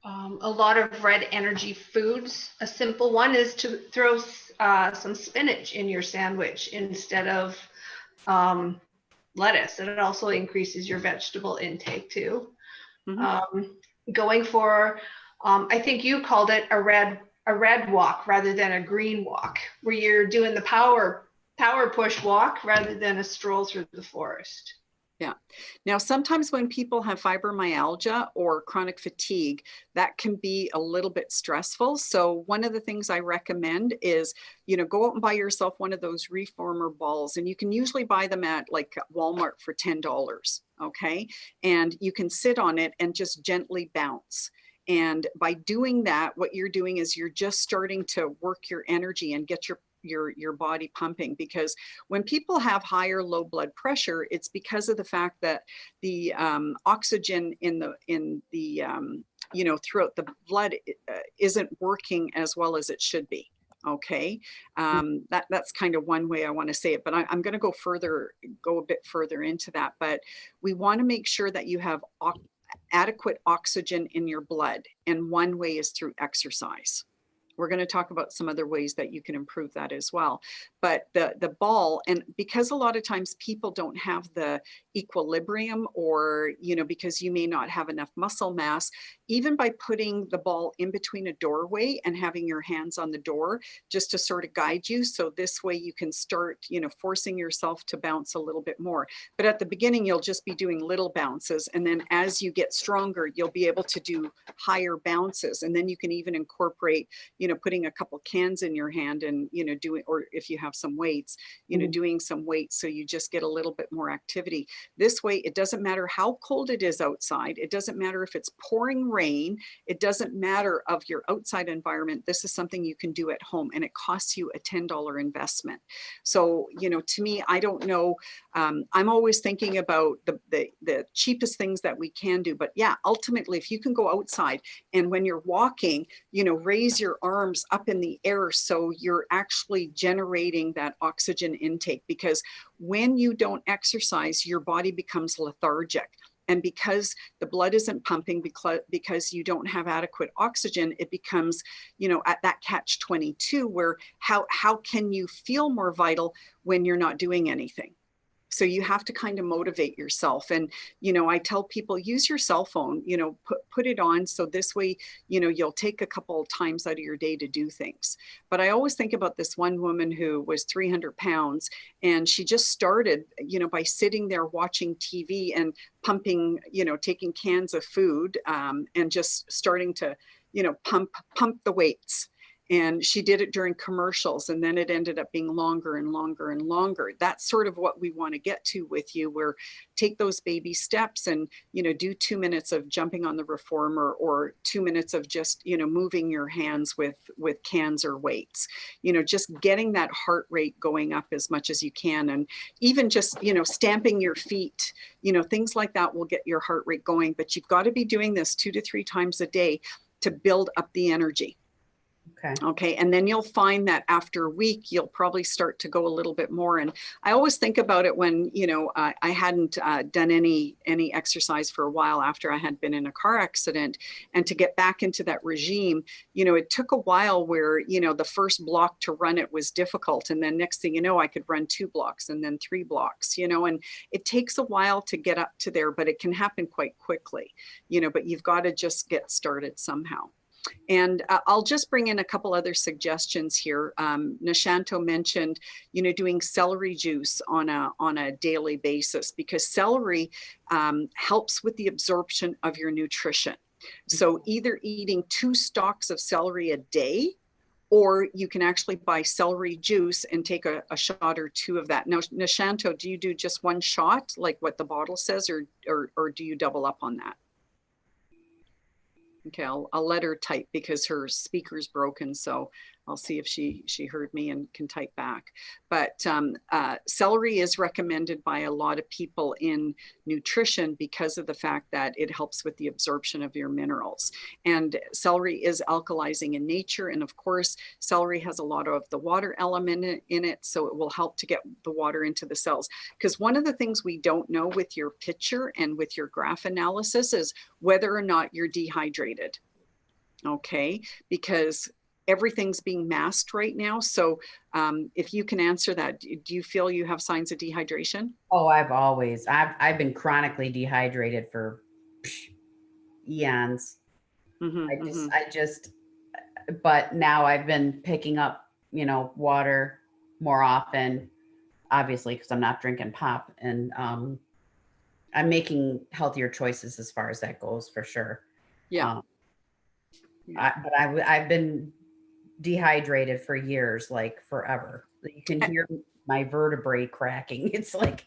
Speaker 6: A lot of red energy foods. A simple one is to throw some spinach in your sandwich instead of lettuce. And it also increases your vegetable intake too.
Speaker 1: Mhm.
Speaker 6: Going for, I think you called it a red walk rather than a green walk, where you're doing the power push walk rather than a stroll through the forest.
Speaker 1: Yeah. Now, sometimes when people have fibromyalgia or chronic fatigue, that can be a little bit stressful. So one of the things I recommend is, go out and buy yourself one of those reformer balls, and you can usually buy them at like Walmart for $10. Okay. And you can sit on it and just gently bounce. And by doing that, what you're doing is you're just starting to work your energy and get your body pumping, because when people have high or low blood pressure, it's because of the fact that the oxygen in the throughout the blood isn't working as well as it should be. Okay, that's kind of one way I want to say it, but I'm going to go a bit further into that. But we want to make sure that you have adequate oxygen in your blood, and one way is through exercise. We're going to talk about some other ways that you can improve that as well. But the ball, and because a lot of times people don't have the equilibrium, or, because you may not have enough muscle mass, even by putting the ball in between a doorway and having your hands on the door just to sort of guide you. So this way you can start, forcing yourself to bounce a little bit more. But at the beginning, you'll just be doing little bounces. And then as you get stronger, you'll be able to do higher bounces. And then you can even incorporate, putting a couple cans in your hand and, doing, or if you have some weights, doing some weights. So you just get a little bit more activity. This way, it doesn't matter how cold it is outside. It doesn't matter if it's pouring rain. It doesn't matter of your outside environment. This is something you can do at home, and it costs you a $10 investment. So, to me, I don't know. I'm always thinking about the cheapest things that we can do. But yeah, ultimately, if you can go outside and when you're walking, raise your arms up in the air so you're actually generating that oxygen intake, because when you don't exercise, your body becomes lethargic. And because the blood isn't pumping, because you don't have adequate oxygen, it becomes, at that catch-22 where how can you feel more vital when you're not doing anything? So you have to kind of motivate yourself. And, I tell people, use your cell phone, put it on. So this way, you'll take a couple of times out of your day to do things. But I always think about this one woman who was 300 pounds, and she just started, by sitting there watching TV and pumping, taking cans of food, and just starting to, pump the weights. And she did it during commercials, and then it ended up being longer and longer and longer. That's sort of what we want to get to with you, where take those baby steps and, do 2 minutes of jumping on the reformer, or 2 minutes of just, moving your hands with cans or weights, just getting that heart rate going up as much as you can. And even just, stamping your feet, things like that will get your heart rate going. But you've got to be doing this 2 to 3 times a day to build up the energy. Okay. And then you'll find that after a week, you'll probably start to go a little bit more. And I always think about it when, I hadn't done any exercise for a while after I had been in a car accident, and to get back into that regime, it took a while where, the first block to run it was difficult. And then next thing you know, I could run 2 blocks and then 3 blocks, and it takes a while to get up to there, but it can happen quite quickly, but you've got to just get started somehow. And I'll just bring in a couple other suggestions here. Nishanto mentioned, doing celery juice on a daily basis, because celery helps with the absorption of your nutrition. So either eating 2 stalks of celery a day, or you can actually buy celery juice and take a shot or 2 of that. Now, Nishanto, do you do just 1 shot, like what the bottle says, or do you double up on that? Okay, I'll let her type because her speaker's broken. So I'll see if she heard me and can type back. But celery is recommended by a lot of people in nutrition because of the fact that it helps with the absorption of your minerals. And celery is alkalizing in nature. And of course, celery has a lot of the water element in it. So it will help to get the water into the cells. Because one of the things we don't know with your picture and with your graph analysis is whether or not you're dehydrated. Okay, because everything's being masked right now. So if you can answer that, do you feel you have signs of dehydration?
Speaker 2: Oh, I've been chronically dehydrated for eons. But now I've been picking up, water more often, obviously, because I'm not drinking pop, and I'm making healthier choices as far as that goes, for sure.
Speaker 1: Yeah.
Speaker 2: But I've been dehydrated for years, like forever. You can hear my vertebrae cracking. It's like,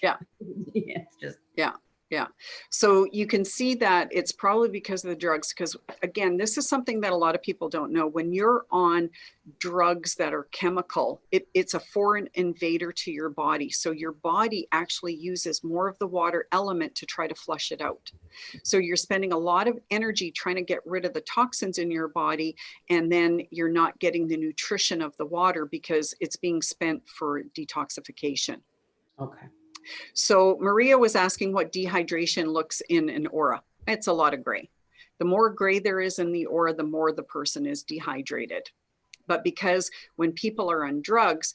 Speaker 1: yeah,
Speaker 2: it's just,
Speaker 1: yeah. Yeah. So you can see that it's probably because of the drugs, because again, this is something that a lot of people don't know. When you're on drugs that are chemical, it's a foreign invader to your body. So your body actually uses more of the water element to try to flush it out. So you're spending a lot of energy trying to get rid of the toxins in your body, and then you're not getting the nutrition of the water because it's being spent for detoxification.
Speaker 2: okay.
Speaker 1: So Maria was asking what dehydration looks in an aura. It's a lot of gray. The more gray there is in the aura, the more the person is dehydrated. But because when people are on drugs,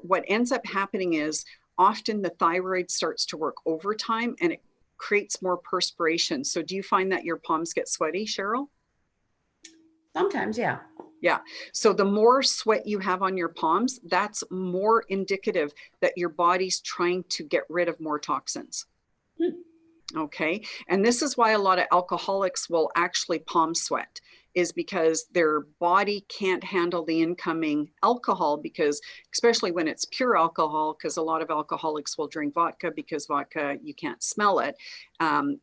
Speaker 1: what ends up happening is often the thyroid starts to work overtime and it creates more perspiration. So do you find that your palms get sweaty, Cheryl?
Speaker 2: Sometimes, yeah.
Speaker 1: Yeah. So the more sweat you have on your palms, that's more indicative that your body's trying to get rid of more toxins. Okay. And this is why a lot of alcoholics will actually palm sweat, is because their body can't handle the incoming alcohol, because especially when it's pure alcohol, because a lot of alcoholics will drink vodka because vodka, you can't smell it.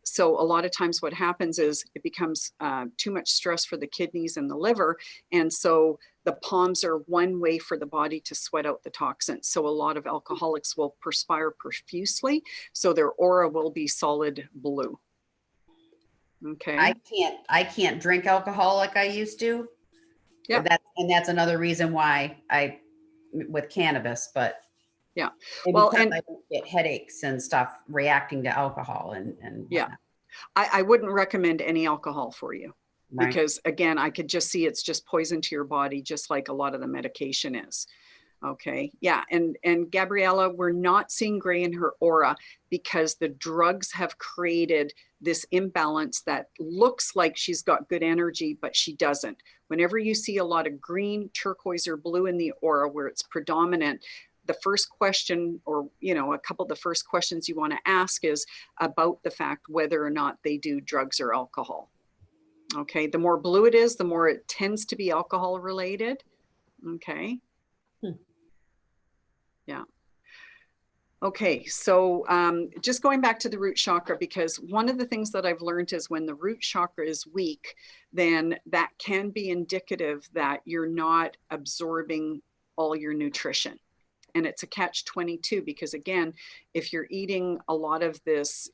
Speaker 1: So a lot of times what happens is it becomes too much stress for the kidneys and the liver. And so the palms are one way for the body to sweat out the toxins. So a lot of alcoholics will perspire profusely. So their aura will be solid blue. Okay.
Speaker 2: I can't drink alcohol like I used to.
Speaker 1: Yeah.
Speaker 2: That's another reason why with cannabis, but
Speaker 1: yeah.
Speaker 2: Well, and I don't get headaches and stuff reacting to alcohol and
Speaker 1: yeah. I wouldn't recommend any alcohol for you. Right. Because again, I could just see it's just poison to your body, just like a lot of the medication is. Okay. Yeah. And Gabriella, we're not seeing gray in her aura because the drugs have created this imbalance that looks like she's got good energy, but she doesn't. Whenever you see a lot of green, turquoise, or blue in the aura where it's predominant, the first question, or, a couple of the first questions you want to ask is about the fact whether or not they do drugs or alcohol. Okay. The more blue it is, the more it tends to be alcohol related. Okay. Yeah. Okay, so just going back to the root chakra, because one of the things that I've learned is when the root chakra is weak, then that can be indicative that you're not absorbing all your nutrition. And it's a catch-22 because again, if you're eating a lot of this,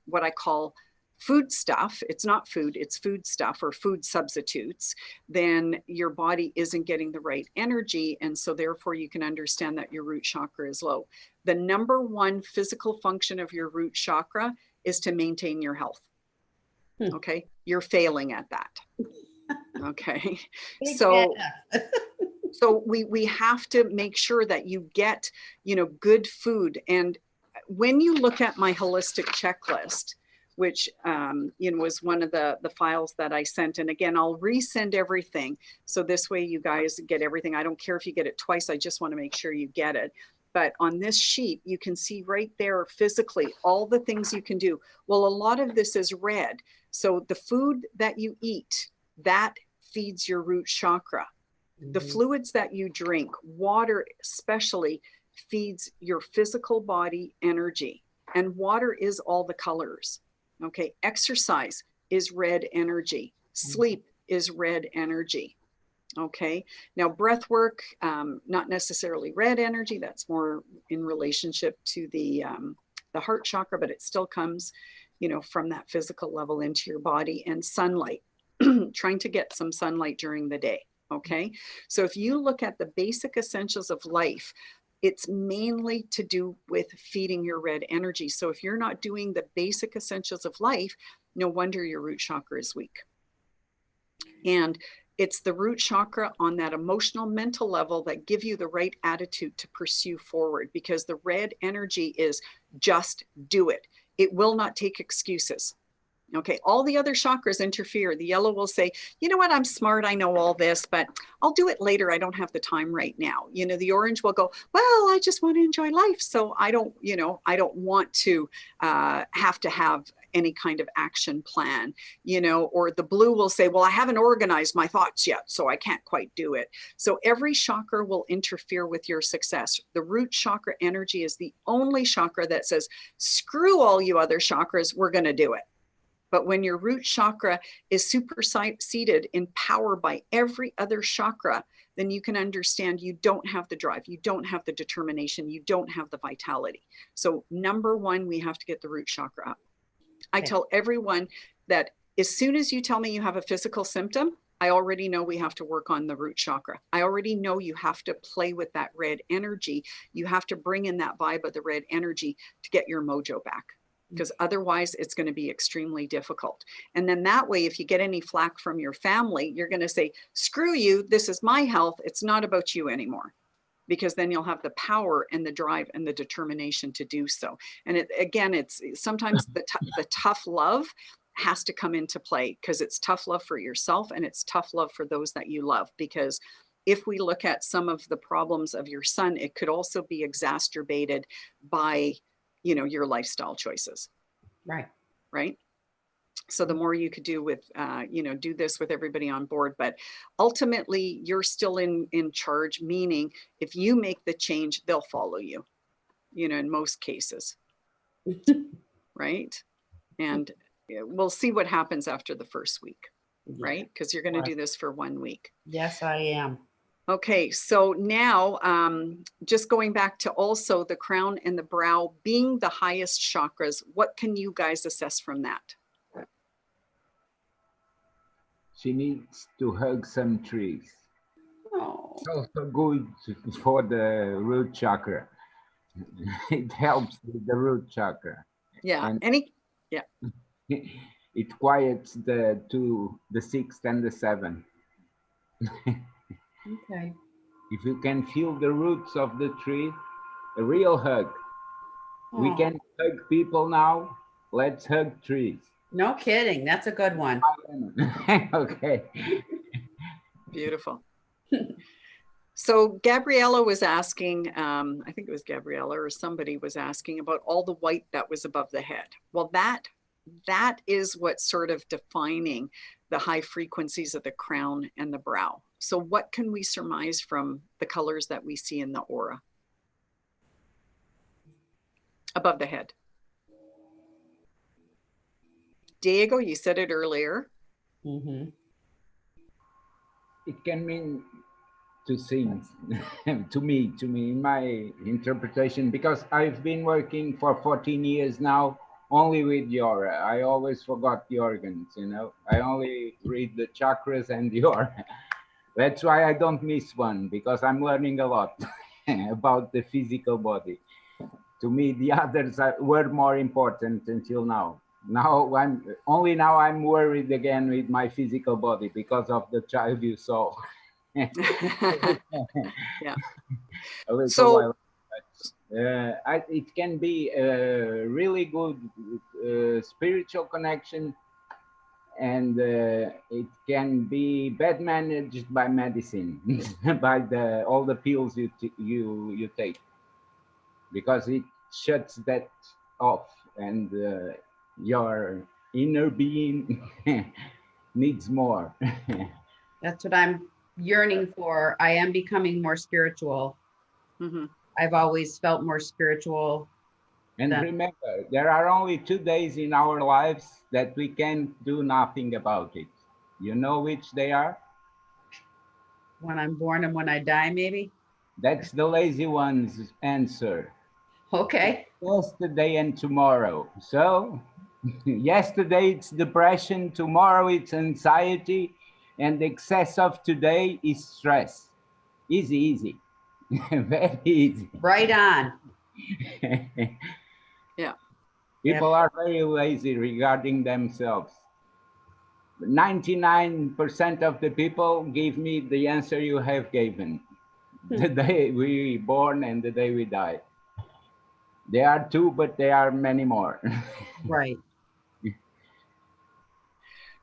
Speaker 1: what I call food stuff, it's not food, it's food stuff or food substitutes, then your body isn't getting the right energy. And so therefore you can understand that your root chakra is low. The number one physical function of your root chakra is to maintain your health. Okay. You're failing at that. Okay. So we have to make sure that you get, good food. And when you look at my holistic checklist, which was one of the files that I sent. And again, I'll resend everything. So this way you guys get everything. I don't care if you get it twice. I just want to make sure you get it. But on this sheet, you can see right there physically all the things you can do. Well, a lot of this is red. So the food that you eat, that feeds your root chakra. The fluids that you drink, water especially, feeds your physical body energy. And water is all the colors. Okay, exercise is red energy. Sleep is red energy. Okay, now breath work, not necessarily red energy. That's more in relationship to the heart chakra, but it still comes, from that physical level into your body. And sunlight, trying to get some sunlight during the day. Okay, so if you look at the basic essentials of life, it's mainly to do with feeding your red energy. So if you're not doing the basic essentials of life, no wonder your root chakra is weak. And it's the root chakra on that emotional, mental level that give you the right attitude to pursue forward, because the red energy is just do it. It will not take excuses. Okay, all the other chakras interfere. The yellow will say, you know what, I'm smart, I know all this, but I'll do it later. I don't have the time right now. The orange will go, well, I just want to enjoy life. So I don't want to have any kind of action plan, or the blue will say, well, I haven't organized my thoughts yet, so I can't quite do it. So every chakra will interfere with your success. The root chakra energy is the only chakra that says, screw all you other chakras, we're going to do it. But when your root chakra is superseded in power by every other chakra, then you can understand you don't have the drive, you don't have the determination, you don't have the vitality. So number one, we have to get the root chakra up. I tell everyone that as soon as you tell me you have a physical symptom, I already know we have to work on the root chakra. I already know you have to play with that red energy. You have to bring in that vibe of the red energy to get your mojo back, because otherwise it's going to be extremely difficult. And then that way, if you get any flack from your family, you're going to say, screw you, this is my health. It's not about you anymore. Because then you'll have the power and the drive and the determination to do so. And it's sometimes the tough love has to come into play, because it's tough love for yourself and it's tough love for those that you love. Because if we look at some of the problems of your son, it could also be exacerbated by, your lifestyle choices. Right. So the more you could do with, do this with everybody on board, but ultimately you're still in charge, meaning if you make the change, they'll follow you, in most cases. Right. And we'll see what happens after the first week, right? Because you're going to do this for 1 week.
Speaker 2: Yes, I am.
Speaker 1: Okay, so now just going back to also the crown and the brow being the highest chakras, what can you guys assess from that?
Speaker 3: She needs to hug some trees.
Speaker 2: Oh.
Speaker 3: It's also good for the root chakra. It helps with the root chakra.
Speaker 1: Yeah,
Speaker 3: And it quiets the 6th and the 7th.
Speaker 2: Okay.
Speaker 3: If you can feel the roots of the tree, a real hug. We can hug people now. Let's hug trees.
Speaker 2: No kidding. That's a good one.
Speaker 3: Okay.
Speaker 1: Beautiful. So Gabriella was asking, I think it was Gabriella or somebody was asking about all the white that was above the head. Well, that is what's sort of defining the high frequencies of the crown and the brow. So what can we surmise from the colors that we see in the aura? Above the head. Diego, you said it earlier.
Speaker 2: Mm-hmm.
Speaker 3: It can mean two things to me, in my interpretation, because I've been working for 14 years now only with the aura. I always forgot the organs, I only read the chakras and the aura. That's why I don't miss one, because I'm learning a lot about the physical body. To me, the others were more important until now. Now I'm worried again with my physical body because of the child you saw.
Speaker 1: Yeah.
Speaker 3: A little
Speaker 1: So
Speaker 3: while. It can be a really good spiritual connection, and it can be bad managed by medicine, by all the pills you take, because it shuts that off, and your inner being needs more.
Speaker 2: That's what I'm yearning for. I am becoming more spiritual.
Speaker 1: Hmm.
Speaker 2: I've always felt more spiritual.
Speaker 3: And
Speaker 2: That-
Speaker 3: remember, there are only 2 days in our lives that we can do nothing about it. You know which they are?
Speaker 2: When I'm born and when I die, maybe.
Speaker 3: That's the lazy one's answer.
Speaker 2: Okay.
Speaker 3: Yesterday and tomorrow. So, yesterday it's depression, tomorrow it's anxiety, and the excess of today is stress. Easy, easy. Very easy.
Speaker 2: Right on.
Speaker 1: Yeah.
Speaker 3: People are very lazy regarding themselves. 99% of the people give me the answer you have given. The day we born and the day we die. There are two, but there are many more.
Speaker 2: Right.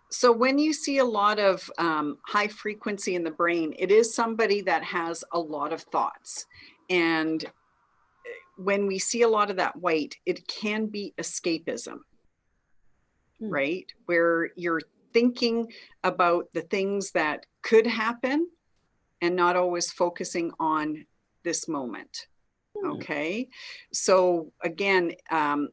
Speaker 1: So when you see a lot of high frequency in the brain, it is somebody that has a lot of thoughts. And when we see a lot of that white, it can be escapism, right? Where you're thinking about the things that could happen and not always focusing on this moment. Okay. So again,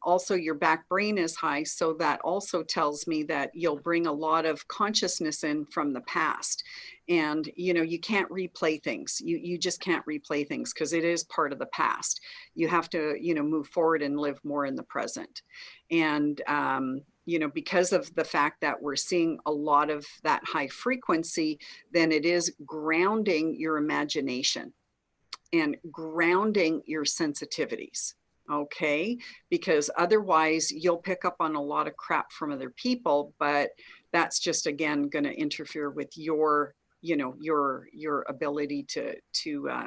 Speaker 1: also your back brain is high. So that also tells me that you'll bring a lot of consciousness in from the past. And, you can't replay things. You just can't replay things because it is part of the past. You have to, move forward and live more in the present. And, because of the fact that we're seeing a lot of that high frequency, then it is grounding your imagination and grounding your sensitivities. Okay. Because otherwise you'll pick up on a lot of crap from other people, but that's just, again, going to interfere with your ability to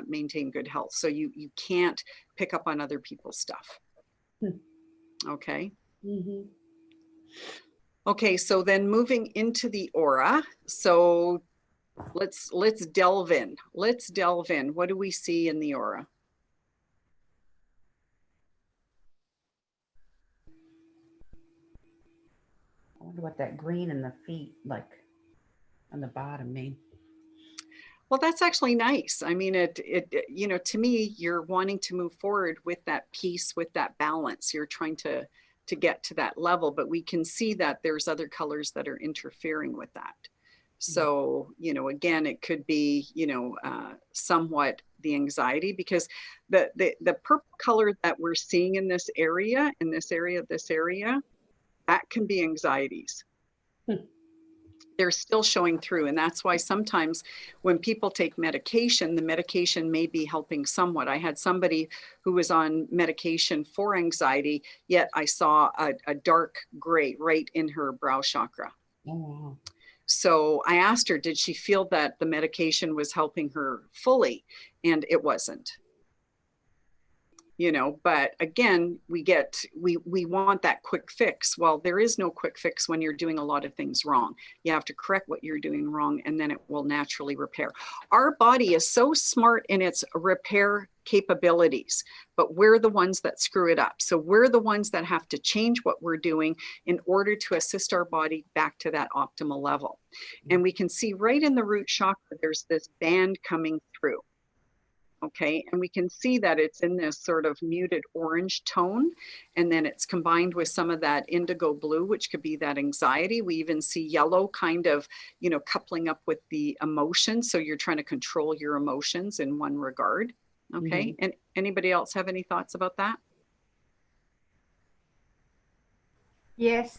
Speaker 1: maintain good health. So you can't pick up on other people's stuff. Okay.
Speaker 2: Mm-hmm.
Speaker 1: Okay. So then moving into the aura. So let's delve in. What do we see in the aura?
Speaker 2: I wonder what that green in the feet, like on the bottom, mean.
Speaker 1: Well, that's actually nice. I mean, to me, you're wanting to move forward with that peace, with that balance. You're trying to get to that level, but we can see that there's other colors that are interfering with that. So, again, it could be, somewhat the anxiety, because the purple color that we're seeing in this area, that can be anxieties. They're still showing through. And that's why sometimes when people take medication, the medication may be helping somewhat. I had somebody who was on medication for anxiety, yet I saw a dark gray right in her brow chakra.
Speaker 2: Oh, wow.
Speaker 1: So I asked her, did she feel that the medication was helping her fully? And it wasn't. But again, we want that quick fix. Well, there is no quick fix when you're doing a lot of things wrong. You have to correct what you're doing wrong, and then it will naturally repair. Our body is so smart in its repair capabilities, but we're the ones that screw it up. So we're the ones that have to change what we're doing in order to assist our body back to that optimal level. And we can see right in the root chakra, there's this band coming through. Okay, and we can see that it's in this sort of muted orange tone, and then it's combined with some of that indigo blue, which could be that anxiety. We even see yellow kind of, coupling up with the emotions. So you're trying to control your emotions in one regard. Okay, and anybody else have any thoughts about that?
Speaker 4: Yes.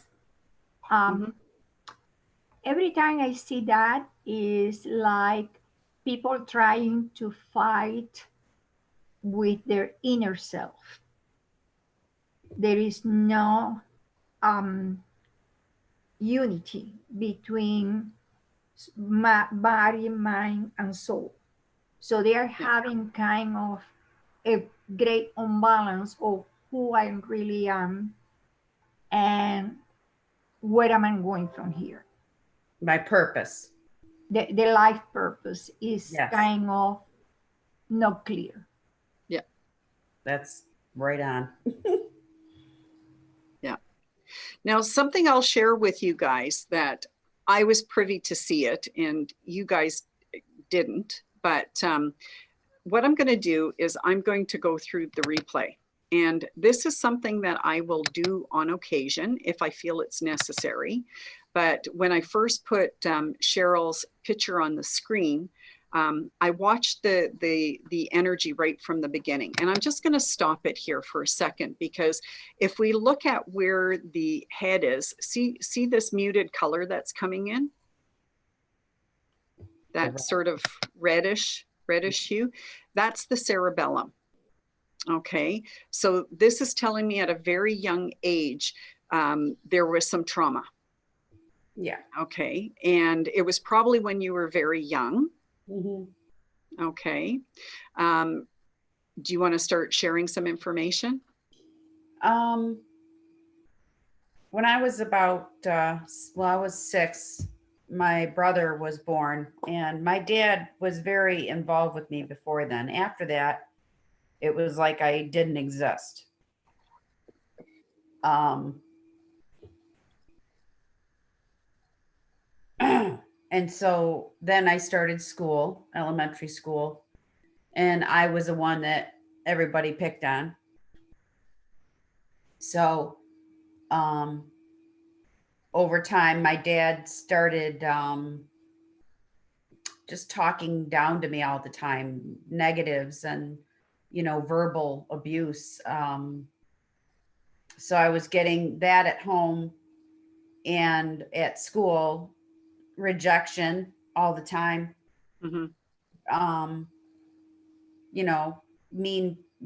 Speaker 4: Every time I see that is like people trying to fight with their inner self. There is no unity between body, mind, and soul. So they are having kind of a great unbalance of who I really am and where am I going from here.
Speaker 2: My purpose.
Speaker 4: The life purpose is
Speaker 2: Yes.
Speaker 4: kind of not clear.
Speaker 2: That's right on.
Speaker 1: Now, something I'll share with you guys that I was privy to see it and you guys didn't, but what I'm going to do is I'm going to go through the replay. And this is something that I will do on occasion if I feel it's necessary. But when I first put Cheryl's picture on the screen, I watched the energy right from the beginning. And I'm just going to stop it here for a second, because if we look at where the head is, see this muted color that's coming in? That sort of reddish hue, that's the cerebellum. Okay, so this is telling me at a very young age, there was some trauma.
Speaker 2: Yeah.
Speaker 1: Okay, and it was probably when you were very young.
Speaker 2: Mm-hmm.
Speaker 1: Okay. Do you want to start sharing some information?
Speaker 2: When I was about, I was 6, my brother was born, and my dad was very involved with me before then. After that, it was like I didn't exist. And so then I started school, elementary school, and I was the one that everybody picked on. So, over time, my dad started just talking down to me all the time, negatives and, verbal abuse. So I was getting that at home and at school, rejection all the time.
Speaker 1: Mm-hmm.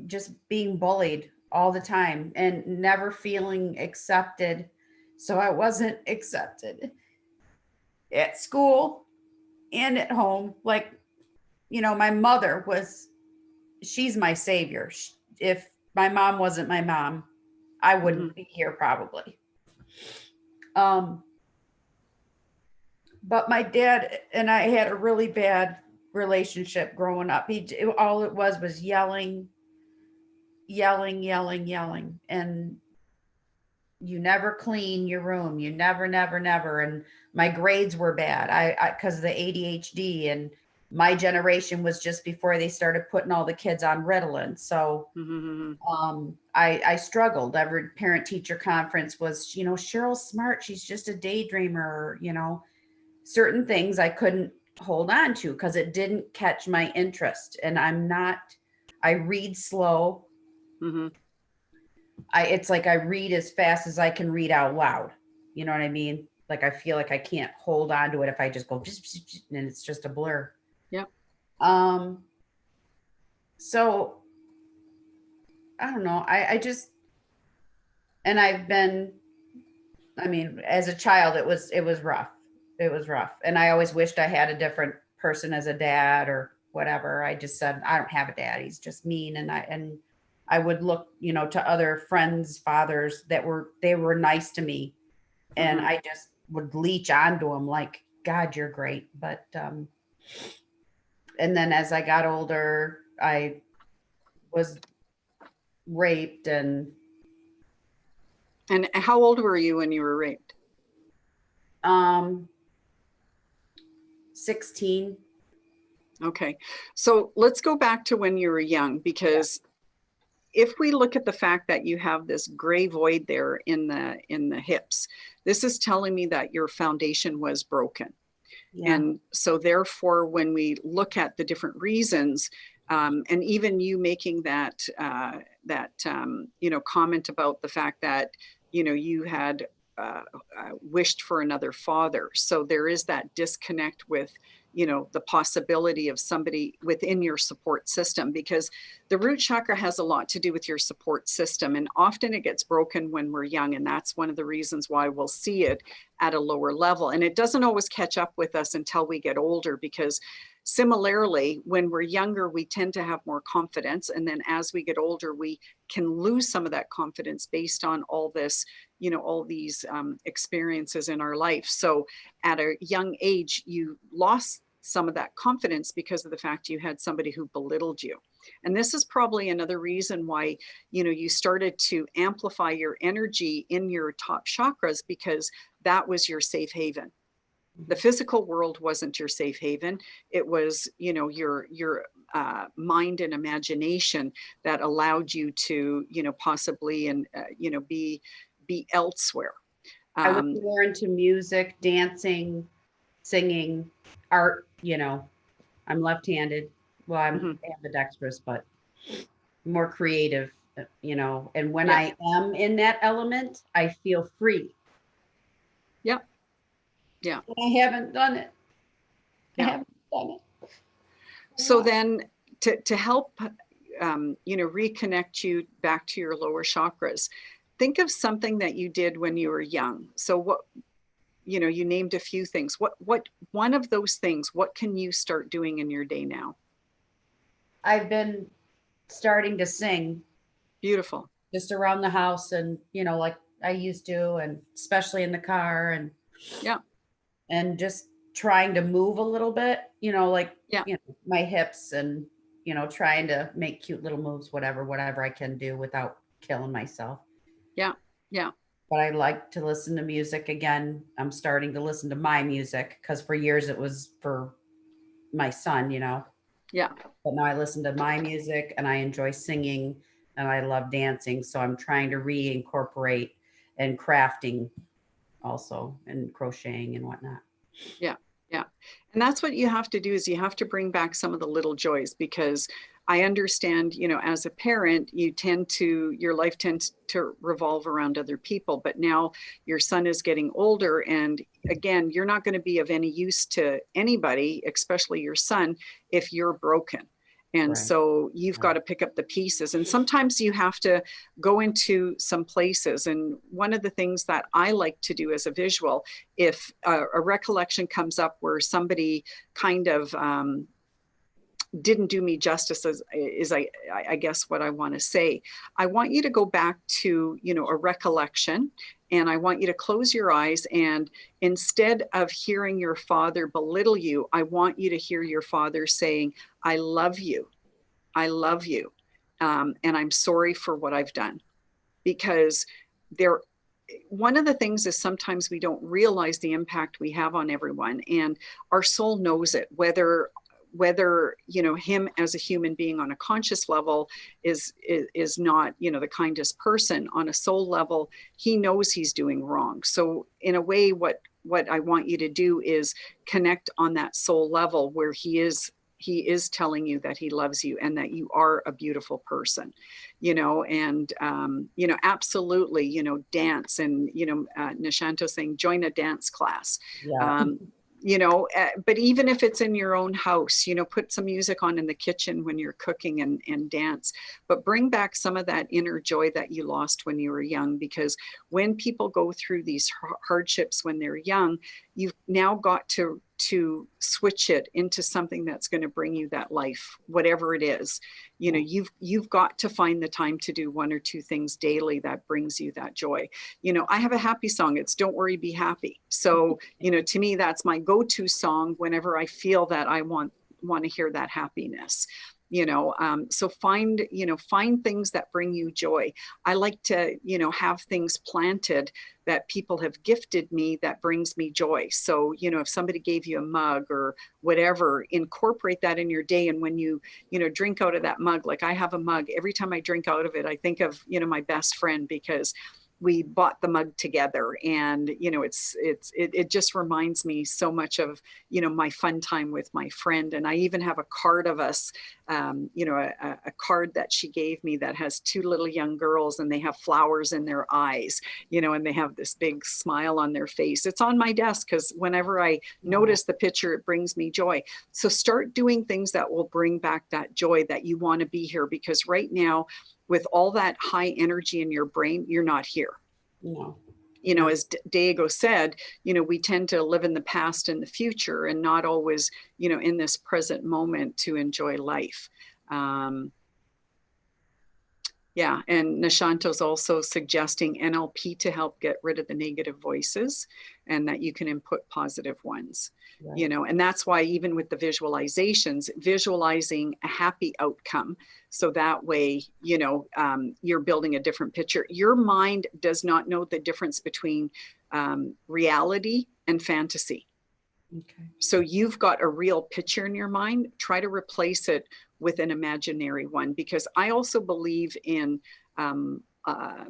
Speaker 2: Just being bullied all the time and never feeling accepted. So I wasn't accepted at school and at home. Like, my mother she's my savior. If my mom wasn't my mom, I wouldn't be here probably. But my dad and I had a really bad relationship growing up. All it was yelling, and you never clean your room. You never. And my grades were bad. I because of the ADHD, and my generation was just before they started putting all the kids on Ritalin. So I struggled. Every parent teacher conference was, Cheryl's smart. She's just a daydreamer, certain things I couldn't hold on to because it didn't catch my interest. And I read slow. It's like I read as fast as I can read out loud. You know what I mean? Like I feel like I can't hold on to it if I just go and it's just a blur.
Speaker 1: Yeah.
Speaker 2: So I don't know. I just, and I've been, as a child, it was rough. It was rough. And I always wished I had a different person as a dad or whatever. I just said, I don't have a dad. He's just mean. And I would look, to other friends' fathers they were nice to me. And I just would leech onto them like, God, you're great. But, and then as I got older, I was raped. And
Speaker 1: how old were you when you were raped?
Speaker 2: 16.
Speaker 1: Okay. So let's go back to when you were young, because if we look at the fact that you have this gray void there in the hips, this is telling me that your foundation was broken. Yeah. And so therefore, when we look at the different reasons, and even you making that comment about the fact that, you had wished for another father. So there is that disconnect with, the possibility of somebody within your support system, because the root chakra has a lot to do with your support system. And often it gets broken when we're young. And that's one of the reasons why we'll see it at a lower level. And it doesn't always catch up with us until we get older, because similarly, when we're younger, we tend to have more confidence. And then as we get older, we can lose some of that confidence based on all this, all these experiences in our life. So at a young age, you lost some of that confidence because of the fact you had somebody who belittled you. And this is probably another reason why, you started to amplify your energy in your top chakras, because that was your safe haven. The physical world wasn't your safe haven. It was, your mind and imagination that allowed you to, possibly and be elsewhere.
Speaker 2: I was more into music, dancing, singing, art. I'm left-handed. Well, I'm ambidextrous, but more creative. And when I am in that element, I feel free.
Speaker 1: Yeah. Yeah.
Speaker 2: And I haven't done it. I haven't done it.
Speaker 1: So then to help, reconnect you back to your lower chakras, think of something that you did when you were young. So what, you named a few things. What one of those things, what can you start doing in your day now?
Speaker 2: I've been starting to sing.
Speaker 1: Beautiful.
Speaker 2: Just around the house and, like I used to, and especially in the car and and just trying to move a little bit, my hips and, trying to make cute little moves, whatever I can do without killing myself.
Speaker 1: Yeah. Yeah.
Speaker 2: But I like to listen to music again. I'm starting to listen to my music because for years it was for my son,
Speaker 1: Yeah.
Speaker 2: But now I listen to my music and I enjoy singing and I love dancing. So I'm trying to reincorporate and crafting also and crocheting and whatnot.
Speaker 1: Yeah. Yeah. And that's what you have to do, is you have to bring back some of the little joys, because I understand, as a parent, your life tends to revolve around other people, but now your son is getting older. And again, you're not going to be of any use to anybody, especially your son, if you're broken. And so you've got to pick up the pieces. And sometimes you have to go into some places. And one of the things that I like to do as a visual, if a recollection comes up where somebody kind of didn't do me justice, is I guess what I want to say, I want you to go back to, a recollection, and I want you to close your eyes, and instead of hearing your father belittle you, I want you to hear your father saying, I love you. I love you. And I'm sorry for what I've done. Because one of the things is sometimes we don't realize the impact we have on everyone, and our soul knows it, whether him as a human being on a conscious level is not, the kindest person. On a soul level, he knows he's doing wrong. So in a way, what I want you to do is connect on that soul level where he is telling you that he loves you and that you are a beautiful person, and, absolutely, dance. And, Nishanto saying, join a dance class.
Speaker 2: Yeah.
Speaker 1: But even if it's in your own house, put some music on in the kitchen when you're cooking and dance, but bring back some of that inner joy that you lost when you were young. Because when people go through these hardships when they're young, you've now got to switch it into something that's going to bring you that life, whatever it is. You've got to find the time to do one or two things daily that brings you that joy. I have a happy song. It's Don't Worry, Be Happy. So, to me, that's my go-to song whenever I feel that I want to hear that happiness. So find things that bring you joy. I like to, have things planted that people have gifted me that brings me joy. So, if somebody gave you a mug or whatever, incorporate that in your day. And when you, drink out of that mug, like I have a mug, every time I drink out of it, I think of, my best friend, because we bought the mug together, and it just reminds me so much of my fun time with my friend. And I even have a card of us, a card that she gave me that has two little young girls, and they have flowers in their eyes, and they have this big smile on their face. It's on my desk because whenever I notice the picture, it brings me joy. So start doing things that will bring back that joy that you want to be here, because right now, with all that high energy in your brain, you're not here.
Speaker 2: No.
Speaker 1: You know,
Speaker 2: Yeah.
Speaker 1: as Diego said, you know, we tend to live in the past and the future and not always, you know, in this present moment to enjoy life. Yeah, and Nishanto's also suggesting NLP to help get rid of the negative voices and that you can input positive ones.
Speaker 2: Right.
Speaker 1: You know, and that's why even with the visualizations, visualizing a happy outcome. So that way, you know, you're building a different picture. Your mind does not know the difference between reality and fantasy.
Speaker 2: Okay.
Speaker 1: So you've got a real picture in your mind, try to replace it with an imaginary one, because I also believe in um, uh,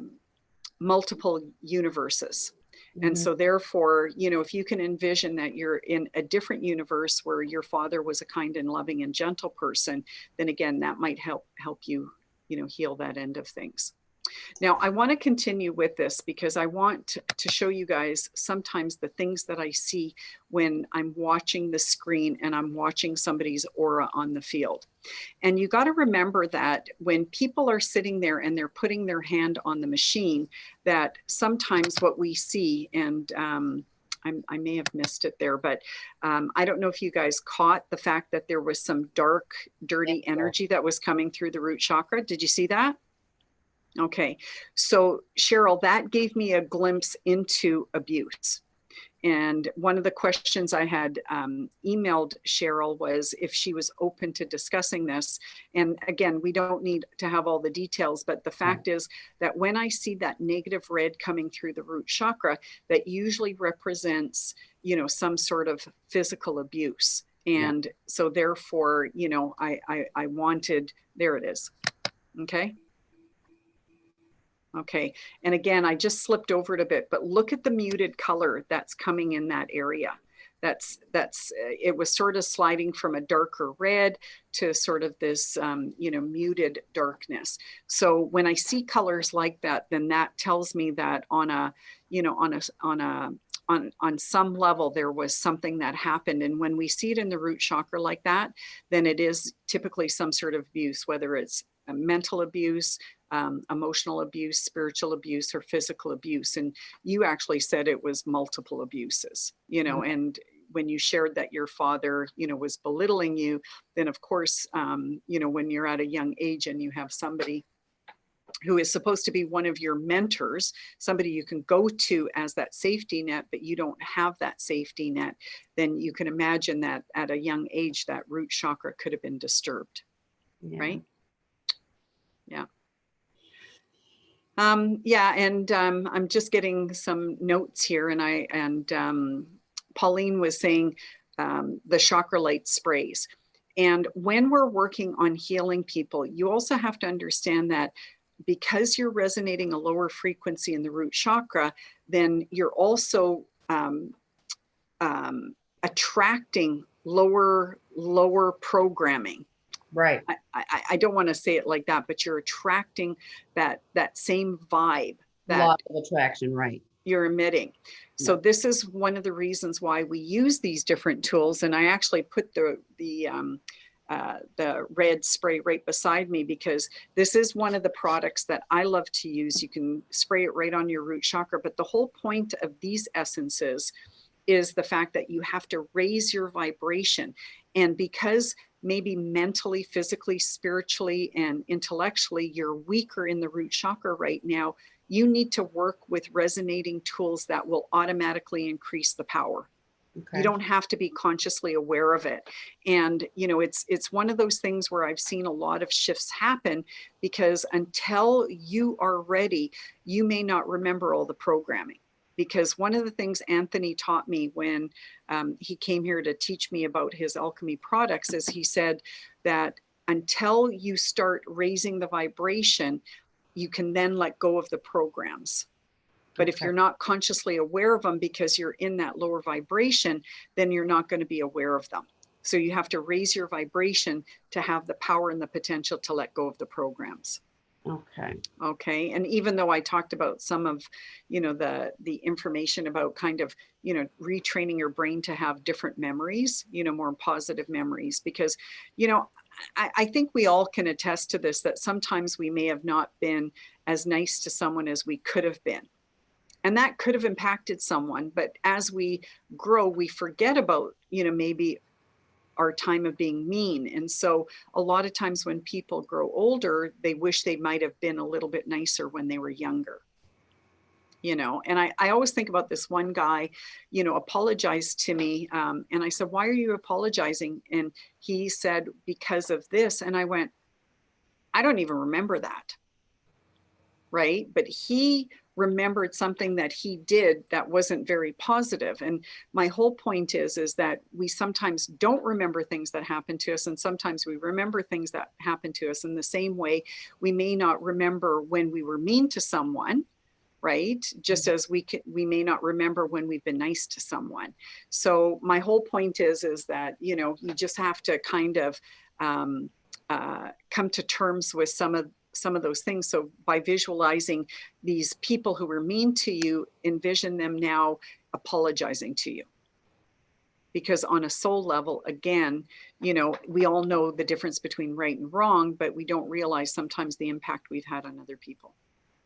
Speaker 1: multiple universes. And so therefore, you know, if you can envision that you're in a different universe where your father was a kind and loving and gentle person, then again, that might help you, you know, heal that end of things. Now, I want to continue with this because I want to show you guys sometimes the things that I see when I'm watching the screen and I'm watching somebody's aura on the field. And you got to remember that when people are sitting there and they're putting their hand on the machine, that sometimes what we see, and I may have missed it there, but I don't know if you guys caught the fact that there was some dark, dirty energy that was coming through the root chakra. Did you see that? Okay, so Cheryl, that gave me a glimpse into abuse. And one of the questions I had emailed Cheryl was if she was open to discussing this. And again, we don't need to have all the details, but the fact is that when I see that negative red coming through the root chakra, that usually represents, you know, some sort of physical abuse. And so therefore, you know, I wanted, there it is. Okay. Okay, and again, I just slipped over it a bit, but look at the muted color that's coming in that area. It was sort of sliding from a darker red to sort of this, you know, muted darkness. So when I see colors like that, then that tells me that on a, you know, on some level, there was something that happened. And when we see it in the root chakra like that, then it is typically some sort of abuse, whether it's a mental abuse, emotional abuse, spiritual abuse, or physical abuse. And you actually said it was multiple abuses, you know, and when you shared that your father, you know, was belittling you, then of course, you know, when you're at a young age and you have somebody who is supposed to be one of your mentors, somebody you can go to as that safety net, but you don't have that safety net, then you can imagine that at a young age, that root chakra could have been disturbed, right? Yeah. Yeah, and I'm just getting some notes here, and Pauline was saying the chakra light sprays. And when we're working on healing people, you also have to understand that because you're resonating a lower frequency in the root chakra, then you're also attracting lower programming.
Speaker 2: Right.
Speaker 1: I don't want to say it like that, but you're attracting that same vibe that
Speaker 2: Law of attraction, right?
Speaker 1: You're emitting. So this is one of the reasons why we use these different tools. And I actually put the red spray right beside me because this is one of the products that I love to use. You can spray it right on your root chakra, but the whole point of these essences is the fact that you have to raise your vibration. And because maybe mentally, physically, spiritually, and intellectually, you're weaker in the root chakra right now, you need to work with resonating tools that will automatically increase the power. Okay. You don't have to be consciously aware of it. And, you know, it's one of those things where I've seen a lot of shifts happen because until you are ready, you may not remember all the programming. Because one of the things Anthony taught me when he came here to teach me about his alchemy products is he said that until you start raising the vibration, you can then let go of the programs. But if you're not consciously aware of them because you're in that lower vibration, then you're not going to be aware of them. So you have to raise your vibration to have the power and the potential to let go of the programs. Okay. And even though I talked about some of, you know, the information about kind of, you know, retraining your brain to have different memories, you know, more positive memories, because, you know, I think we all can attest to this, that sometimes we may have not been as nice to someone as we could have been. And that could have impacted someone, but as we grow, we forget about, maybe our time of being mean. And so a lot of times when people grow older, they wish they might have been a little bit nicer when they were younger. And I always think about this one guy, apologized to me. And I said, why are you apologizing? And he said, because of this. And I went, I don't even remember that. Right. But he remembered something that he did that wasn't very positive. And my whole point is that we sometimes don't remember things that happen to us. And sometimes we remember things that happen to us in the same way. We may not remember when we were mean to someone, right? Just as we may not remember when we've been nice to someone. So my whole point is that, you just have to kind of come to terms with some of those things. So by visualizing these people who were mean to you, envision them now apologizing to you. Because on a soul level, again, we all know the difference between right and wrong, but we don't realize sometimes the impact we've had on other people.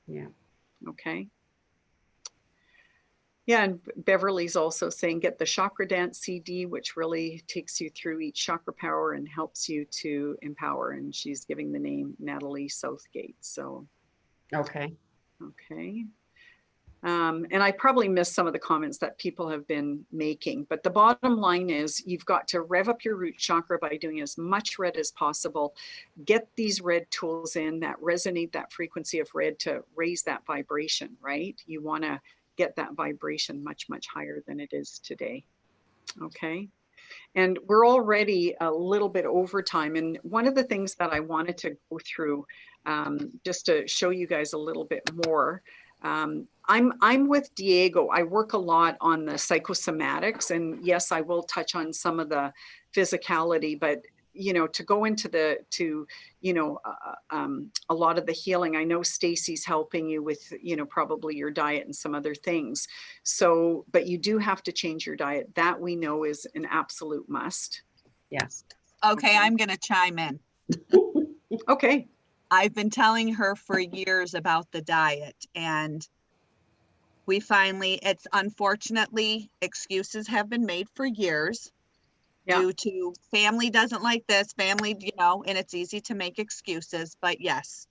Speaker 2: Yeah.
Speaker 1: Okay. Yeah, and Beverly's also saying get the Chakra Dance CD, which really takes you through each chakra power and helps you to empower. And she's giving the name Natalie Southgate. So,
Speaker 2: Okay.
Speaker 1: okay. And I probably missed some of the comments that people have been making, but the bottom line is you've got to rev up your root chakra by doing as much red as possible. Get these red tools in that resonate that frequency of red to raise that vibration, right? You want to get that vibration much, much higher than it is today. Okay. And we're already a little bit over time. And one of the things that I wanted to go through, just to show you guys a little bit more, I'm with Diego. I work a lot on the psychosomatics, and yes, I will touch on some of the physicality, but to go into a lot of the healing. I know Stacy's helping you with, probably your diet and some other things. So, but you do have to change your diet. That we know is an absolute must.
Speaker 2: Yes.
Speaker 7: Okay, I'm going to chime in.
Speaker 1: Okay.
Speaker 7: I've been telling her for years about the diet, and we finally, it's unfortunately, excuses have been made for years.
Speaker 1: Yeah.
Speaker 7: Due to family doesn't like this, family, and it's easy to make excuses. But yes,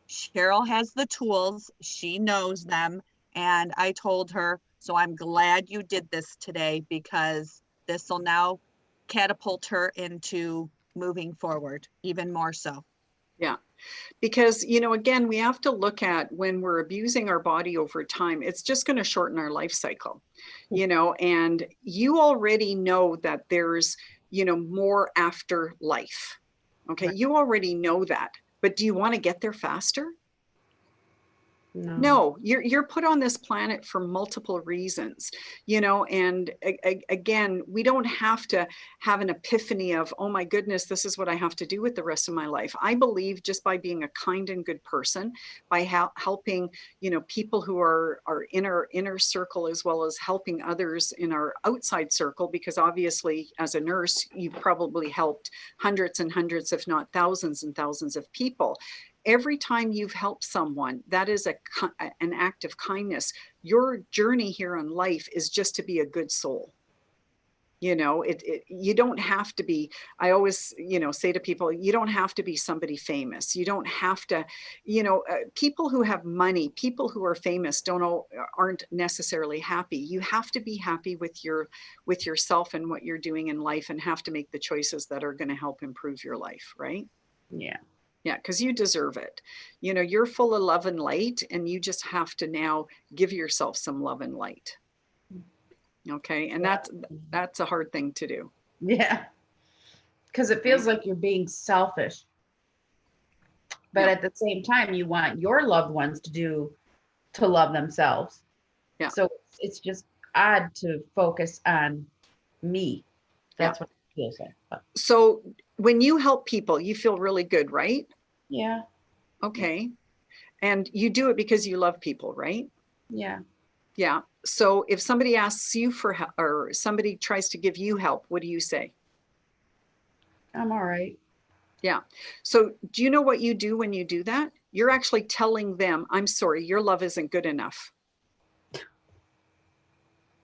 Speaker 7: Cheryl has the tools. She knows them. And I told her, so I'm glad you did this today, because this will now catapult her into moving forward even more so.
Speaker 1: Yeah. Because, again, we have to look at when we're abusing our body over time, it's just going to shorten our life cycle, and you already know that there's, more after life. Okay.
Speaker 2: Right.
Speaker 1: You already know that, but do you want to get there faster?
Speaker 2: No.
Speaker 1: No, you're put on this planet for multiple reasons, and again, we don't have to have an epiphany of, oh my goodness, this is what I have to do with the rest of my life. I believe just by being a kind and good person, by helping, people who are in our inner circle, as well as helping others in our outside circle, because obviously as a nurse, you've probably helped hundreds and hundreds, if not thousands and thousands of people. Every time you've helped someone, that is an act of kindness. Your journey here in life is just to be a good soul. You don't have to be, I always, say to people, you don't have to be somebody famous. You don't have to, people who have money, people who are famous aren't necessarily happy. You have to be happy with yourself and what you're doing in life, and have to make the choices that are going to help improve your life. Right?
Speaker 2: Yeah.
Speaker 1: Yeah, because you deserve it. You're full of love and light, and you just have to now give yourself some love and light. Okay. And that's a hard thing to do.
Speaker 2: Yeah. Because it feels like you're being selfish. But
Speaker 1: Yeah.
Speaker 2: at the same time, you want your loved ones to love themselves.
Speaker 1: Yeah.
Speaker 2: So it's just odd to focus on me. That's what it feels like. But
Speaker 1: So when you help people, you feel really good, right?
Speaker 2: yeah.
Speaker 1: Okay. And you do it because you love people, right?
Speaker 2: Yeah.
Speaker 1: Yeah. So if somebody asks you for help, or somebody tries to give you help, what do you say?
Speaker 2: I'm all right.
Speaker 1: Yeah. So do you know what you do when you do that? You're actually telling them, I'm sorry, your love isn't good enough.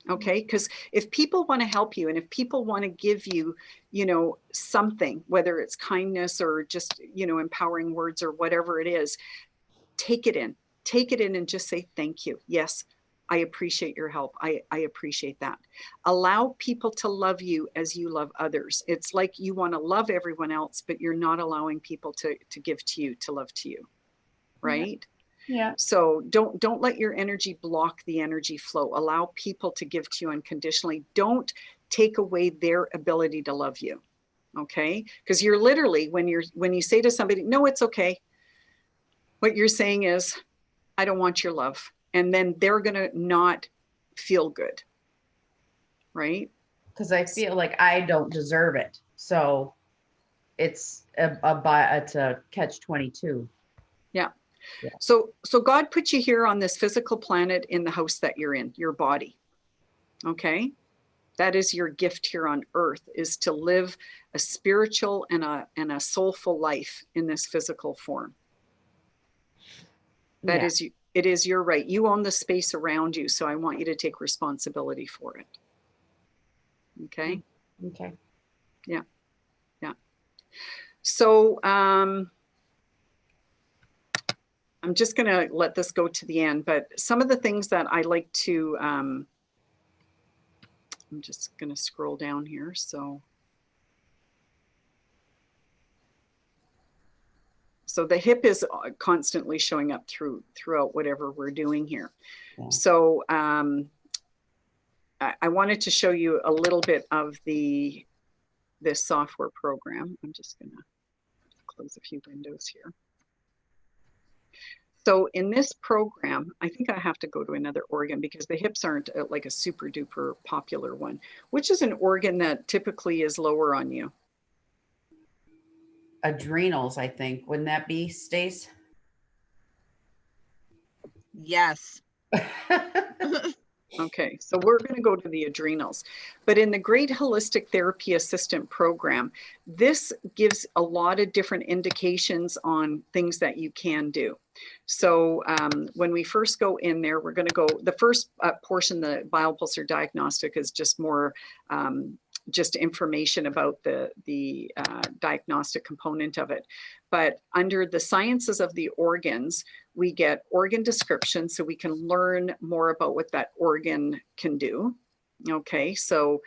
Speaker 1: Okay, because if people want to help you and if people want to give you, you know, something, whether it's kindness or just, you know, empowering words or whatever it is, take it in. Take it in and just say thank you. Yes, I appreciate your help. I appreciate that. Allow people to love you as you love others. It's like you want to love everyone else, but you're not allowing people to give to you, to love to you, right?
Speaker 4: Yeah.
Speaker 1: So don't let your energy block the energy flow. Allow people to give to you unconditionally. Don't take away their ability to love you. Okay? Because you're literally, when you say to somebody, no, it's okay, what you're saying is, I don't want your love. And then they're gonna not feel good. Right?
Speaker 2: Because I feel like I don't deserve it. So it's it's a catch-22.
Speaker 1: Yeah.
Speaker 2: Yeah.
Speaker 1: So God put you here on this physical planet in the house that you're in, your body. Okay? That is your gift here on earth, is to live a spiritual and a soulful life in this physical form. That
Speaker 2: Yeah.
Speaker 1: is, it is your right. You own the space around you, so I want you to take responsibility for it. Okay?
Speaker 2: Okay.
Speaker 1: Yeah. Yeah. So I'm just going to let this go to the end, but some of the things that I like to, I'm just going to scroll down here. So the hip is constantly showing up throughout whatever we're doing here.
Speaker 2: Yeah.
Speaker 1: So I wanted to show you a little bit of this software program. I'm just going to close a few windows here. So in this program, I think I have to go to another organ because the hips aren't like a super duper popular one. Which is an organ that typically is lower on you?
Speaker 2: Adrenals, I think. Wouldn't that be, Stace?
Speaker 7: Yes.
Speaker 1: Okay, so we're going to go to the adrenals. But in the Great Holistic Therapy Assistant Program, this gives a lot of different indications on things that you can do. So when we first go in there, we're going to go, the first portion, the biopulsar diagnostic, is just more just information about the diagnostic component of it. But under the sciences of the organs, we get organ description, so we can learn more about what that organ can do. Okay, so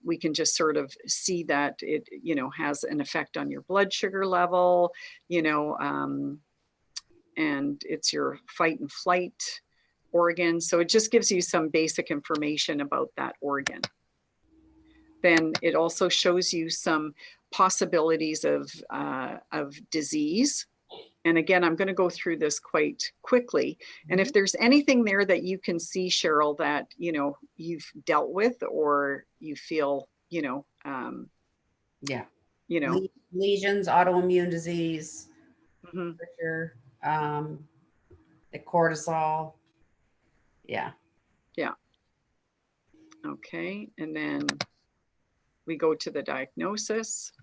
Speaker 1: we can just sort of see that it, you know, has an effect on your blood sugar level, you know, and it's your fight and flight organ. So it just gives you some basic information about that organ. Then it also shows you some possibilities of disease. And again, I'm going to go through this quite quickly. And if there's anything there that you can see, Cheryl, that, you know, you've dealt with or you feel, you know,
Speaker 2: Yeah.
Speaker 1: you know,
Speaker 2: Lesions, autoimmune disease,
Speaker 1: mhm.
Speaker 2: for sure. The cortisol. Yeah.
Speaker 1: Yeah. Okay. And then we go to the diagnosis.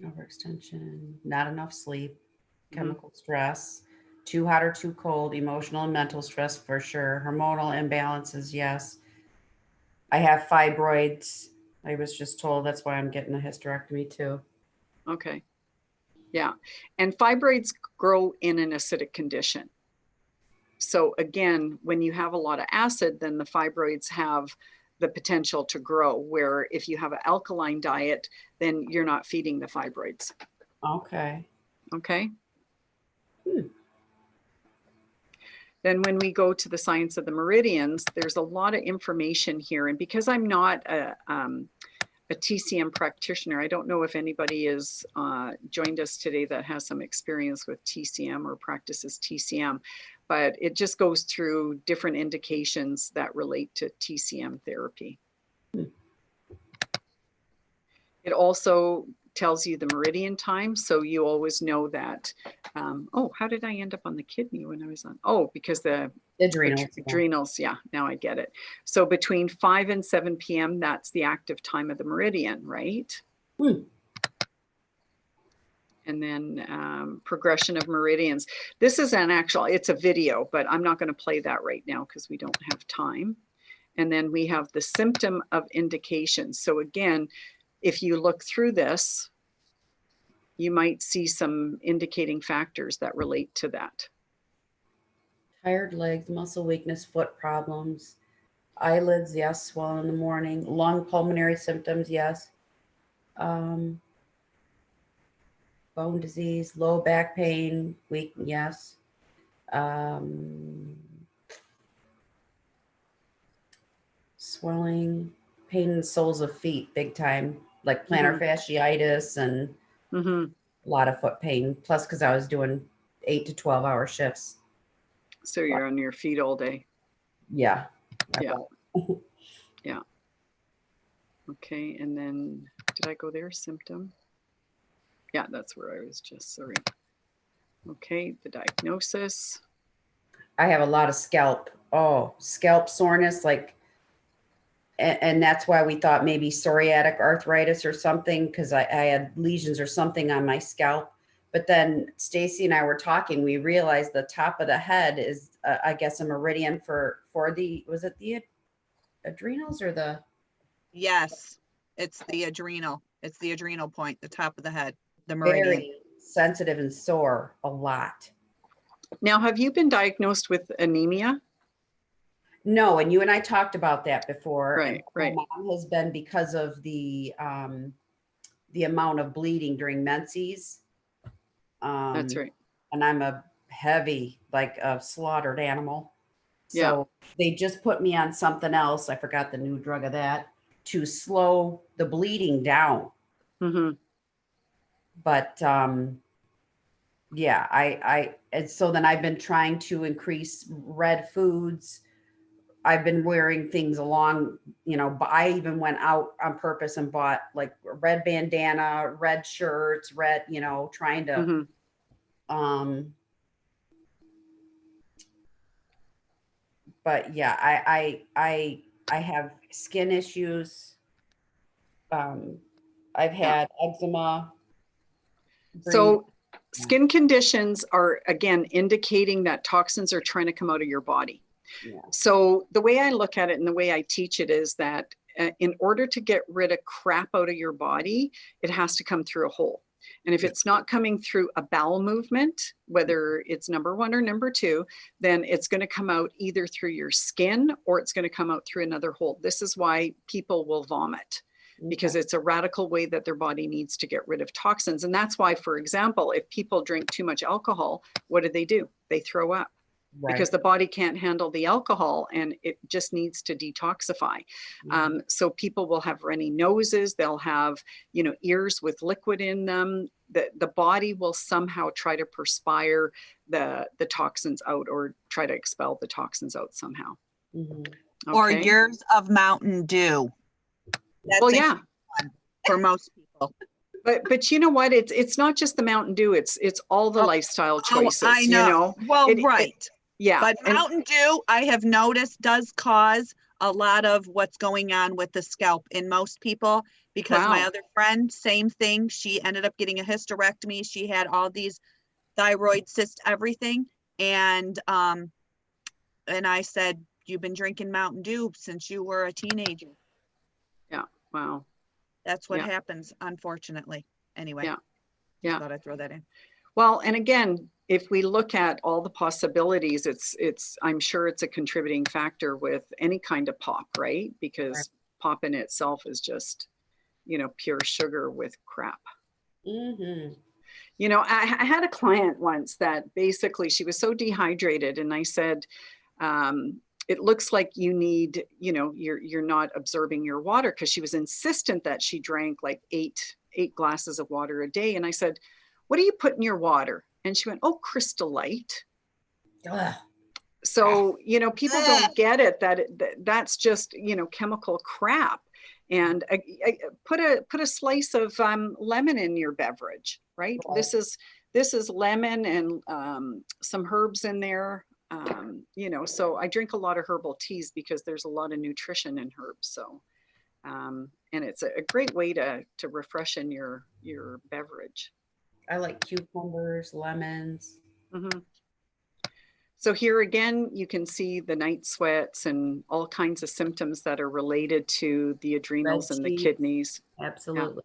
Speaker 2: Overextension, not enough sleep, chemical stress, too hot or too cold, emotional and mental stress for sure, hormonal imbalances, yes. I have fibroids. I was just told that's why I'm getting a hysterectomy too.
Speaker 1: Okay. Yeah. And fibroids grow in an acidic condition. So again, when you have a lot of acid, then the fibroids have the potential to grow, where if you have an alkaline diet, then you're not feeding the fibroids.
Speaker 2: Okay.
Speaker 1: Okay. Then when we go to the science of the meridians, there's a lot of information here. And because I'm not a TCM practitioner, I don't know if anybody has joined us today that has some experience with TCM or practices TCM, but it just goes through different indications that relate to TCM therapy. It also tells you the meridian time, so you always know that. Oh, how did I end up on the kidney when I was on? Oh, because the adrenals. Yeah, now I get it. So between 5 and 7 p.m., that's the active time of the meridian, right? And then progression of meridians. This is an actual, it's a video, but I'm not going to play that right now because we don't have time. And then we have the symptom of indication. So again, if you look through this, you might see some indicating factors that relate to that.
Speaker 2: Tired legs, muscle weakness, foot problems, eyelids, yes, swollen in the morning, lung pulmonary symptoms, yes. Bone disease, low back pain, weak, yes. Swelling, pain in the soles of feet, big time, like plantar fasciitis and
Speaker 1: Mm-hmm.
Speaker 2: a lot of foot pain. Plus, because I was doing 8 to 12-hour shifts.
Speaker 1: So you're on your feet all day.
Speaker 2: Yeah.
Speaker 1: Yeah. Yeah. Okay. And then did I go there? Symptom? Yeah, that's where I was just, sorry. Okay. The diagnosis.
Speaker 2: I have a lot of scalp soreness, like, and that's why we thought maybe psoriatic arthritis or something, because I had lesions or something on my scalp. But then Stacy and I were talking, we realized the top of the head is, I guess, a meridian for the, was it the adrenals or the?
Speaker 7: Yes, it's the adrenal. It's the adrenal point, the top of the head, the meridian.
Speaker 2: Very sensitive and sore a lot.
Speaker 1: Now, have you been diagnosed with anemia?
Speaker 2: No, and you and I talked about that before.
Speaker 1: Right, right.
Speaker 2: My mom has been because of the amount of bleeding during menses.
Speaker 1: That's right.
Speaker 2: And I'm a heavy, like a slaughtered animal. So
Speaker 1: Yeah.
Speaker 2: they just put me on something else. I forgot the new drug of that to slow the bleeding down.
Speaker 1: Mm-hmm.
Speaker 2: But yeah, and so then I've been trying to increase red foods. I've been wearing things along, but I even went out on purpose and bought like red bandana, red shirts, red, trying to, but yeah, I have skin issues. I've had eczema.
Speaker 1: So skin conditions are, again, indicating that toxins are trying to come out of your body.
Speaker 2: Yeah.
Speaker 1: So the way I look at it and the way I teach it is that in order to get rid of crap out of your body, it has to come through a hole. And if it's not coming through a bowel movement, whether it's number 1 or number 2, then it's going to come out either through your skin or it's going to come out through another hole. This is why people will vomit, because it's a radical way that their body needs to get rid of toxins. And that's why, for example, if people drink too much alcohol, what do? They throw up. Right. Because the body can't handle the alcohol and it just needs to detoxify. So people will have runny noses, they'll have, ears with liquid in them. The body will somehow try to perspire the toxins out or try to expel the toxins out somehow. Okay.
Speaker 7: Or years of Mountain Dew. That's one for most people.
Speaker 1: But you know what? It's not just the Mountain Dew. It's all the lifestyle choices.
Speaker 7: I know. Well, right.
Speaker 1: Yeah.
Speaker 7: But Mountain Dew, I have noticed, does cause a lot of what's going on with the scalp in most people, because my other friend, same thing. She ended up getting a hysterectomy. She had all these thyroid cysts, everything. And I said, you've been drinking Mountain Dew since you were a teenager.
Speaker 1: Yeah. Wow.
Speaker 7: That's what happens, unfortunately. Anyway.
Speaker 1: Yeah.
Speaker 7: Thought I'd throw that in.
Speaker 1: Well, and again, if we look at all the possibilities, I'm sure it's a contributing factor with any kind of pop, right? Because pop in itself is just, pure sugar with crap.
Speaker 2: Mm-hmm.
Speaker 1: I had a client once that basically she was so dehydrated, and I said, it looks like you need, you're not absorbing your water, because she was insistent that she drank like eight glasses of water a day. And I said, what do you put in your water? And she went, oh, Crystal Light. So, people don't get it, that's just, chemical crap. And I put a slice of lemon in your beverage, right? This is lemon and some herbs in there. So I drink a lot of herbal teas because there's a lot of nutrition in herbs. So, and it's a great way to refreshen your beverage.
Speaker 2: I like cucumbers, lemons.
Speaker 1: Mhm. So here again, you can see the night sweats and all kinds of symptoms that are related to the adrenals and the
Speaker 2: cheeks.
Speaker 1: kidneys.
Speaker 2: Absolutely.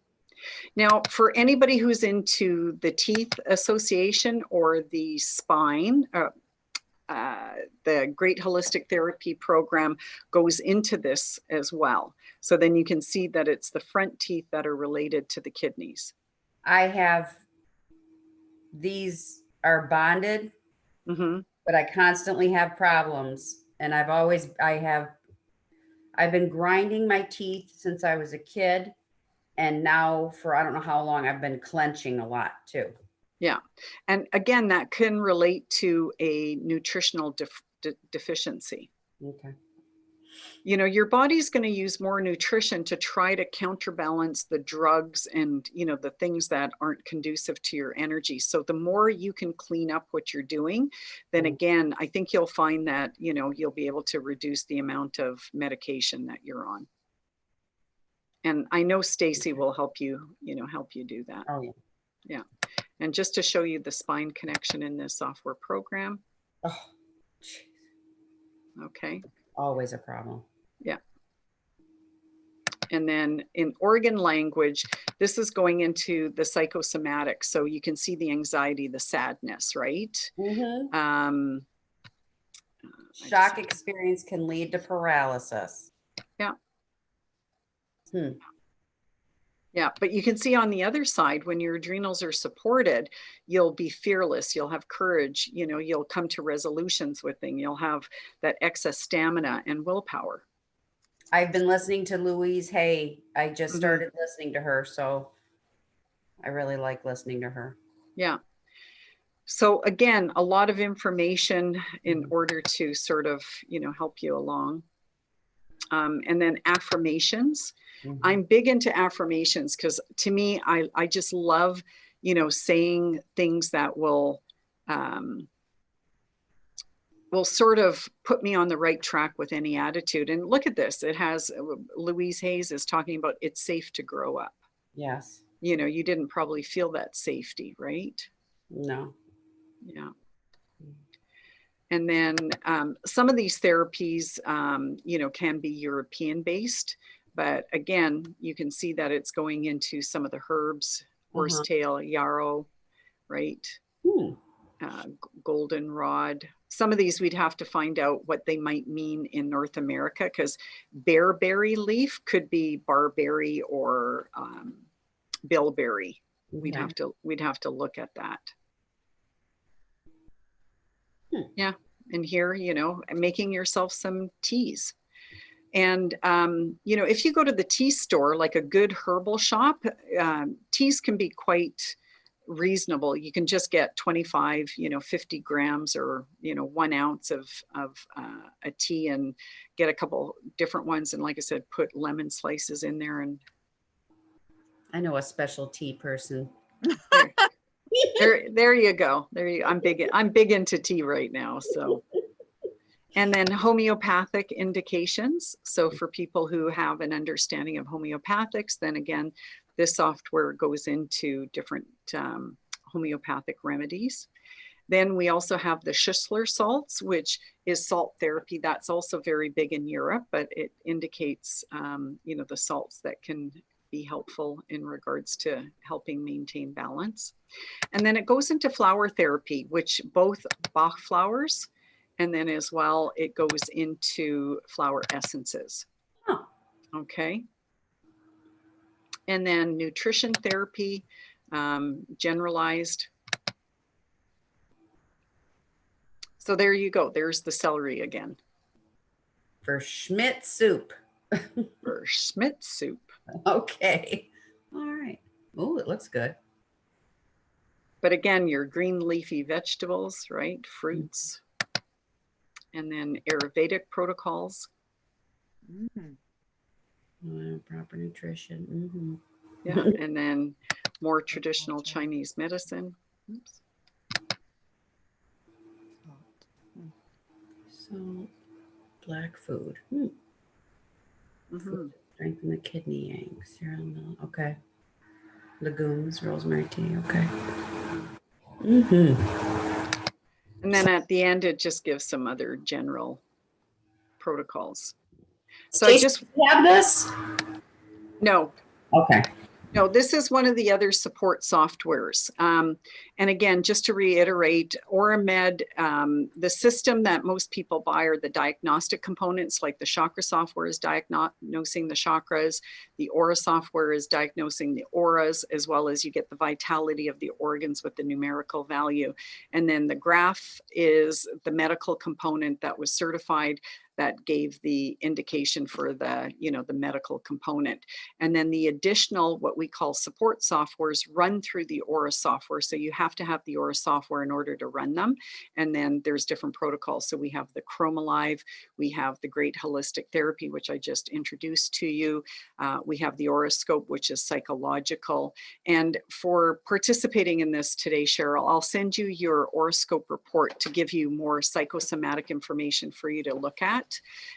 Speaker 1: Now, for anybody who's into the teeth association or the spine, the Great Holistic Therapy program goes into this as well. So then you can see that it's the front teeth that are related to the kidneys.
Speaker 2: I have, these are bonded,
Speaker 1: Hmm.
Speaker 2: but I constantly have problems. And I've been grinding my teeth since I was a kid. And now for, I don't know how long, I've been clenching a lot too.
Speaker 1: Yeah. And again, that can relate to a nutritional deficiency.
Speaker 2: Okay.
Speaker 1: You know, your body's going to use more nutrition to try to counterbalance the drugs and, you know, the things that aren't conducive to your energy. So the more you can clean up what you're doing, then again, I think you'll find that, you know, you'll be able to reduce the amount of medication that you're on. And I know Stacy will help you, you know, help you do that.
Speaker 2: Oh yeah.
Speaker 1: Yeah. And just to show you the spine connection in this software program.
Speaker 2: Oh, geez.
Speaker 1: Okay.
Speaker 2: Always a problem.
Speaker 1: Yeah. And then in organ language, this is going into the psychosomatic. So you can see the anxiety, the sadness, right?
Speaker 2: Mm-hmm. Shock experience can lead to paralysis.
Speaker 1: Yeah.
Speaker 2: Hmm.
Speaker 1: Yeah, but you can see on the other side, when your adrenals are supported, you'll be fearless, you'll have courage, you know, you'll come to resolutions with things, you'll have that excess stamina and willpower.
Speaker 2: I've been listening to Louise Hay. I just started listening to her, so I really like listening to her.
Speaker 1: Yeah. So again, a lot of information in order to sort of, you know, help you along. And then affirmations. I'm big into affirmations because to me, I just love, you know, saying things that will sort of put me on the right track with any attitude. And look at this. It has, Louise Hayes is talking about it's safe to grow up.
Speaker 2: Yes.
Speaker 1: You know, you didn't probably feel that safety, right?
Speaker 2: No.
Speaker 1: Yeah. And then some of these therapies, you know, can be European based, but again, you can see that it's going into some of the herbs, horsetail, yarrow, right? Goldenrod. Some of these we'd have to find out what they might mean in North America, because bearberry leaf could be barberry or bilberry. We'd have to look at that. Yeah. And here, you know, making yourself some teas. And, you know, if you go to the tea store, like a good herbal shop, teas can be quite reasonable. You can just get 25, you know, 50 grams or, you know, 1 ounce of a tea and get a couple different ones. And like I said, put lemon slices in there. And
Speaker 2: I know a special tea person.
Speaker 1: There you go. I'm big into tea right now. So, and then homeopathic indications. So for people who have an understanding of homeopathics, then again, this software goes into different homeopathic remedies. Then we also have the Schussler salts, which is salt therapy. That's also very big in Europe, but it indicates, you know, the salts that can be helpful in regards to helping maintain balance. And then it goes into flower therapy, which both Bach flowers, and then as well, it goes into flower essences.
Speaker 2: Oh.
Speaker 1: Okay. And then nutrition therapy, generalized. So there you go. There's the celery again.
Speaker 2: For Schmidt soup.
Speaker 1: For Schmidt soup.
Speaker 2: Okay. All right. Oh, it looks good.
Speaker 1: But again, your green leafy vegetables, right? Fruits. And then Ayurvedic protocols.
Speaker 2: Proper nutrition.
Speaker 1: Yeah. And then more traditional Chinese medicine. Oops.
Speaker 2: So, black food. Food strengthen the kidney, yang, serum milk. Okay. Legumes, rosemary tea. Okay.
Speaker 1: And then at the end, it just gives some other general protocols. So I
Speaker 2: Stacey,
Speaker 1: just,
Speaker 2: do you have this?
Speaker 1: no,
Speaker 2: Okay.
Speaker 1: no, this is one of the other support softwares. And again, just to reiterate, AuraMed, the system that most people buy are the diagnostic components, like the chakra software is diagnosing the chakras. The Aura software is diagnosing the auras, as well as you get the vitality of the organs with the numerical value. And then the graph is the medical component that was certified that gave the indication for the, the medical component. And then the additional, what we call support softwares, run through the Aura software. So you have to have the Aura software in order to run them. And then there's different protocols. So we have the ChromaLive, we have the Great Holistic Therapy, which I just introduced to you. We have the Auroscope, which is psychological. And for participating in this today, Cheryl, I'll send you your Auroscope report to give you more psychosomatic information for you to look at,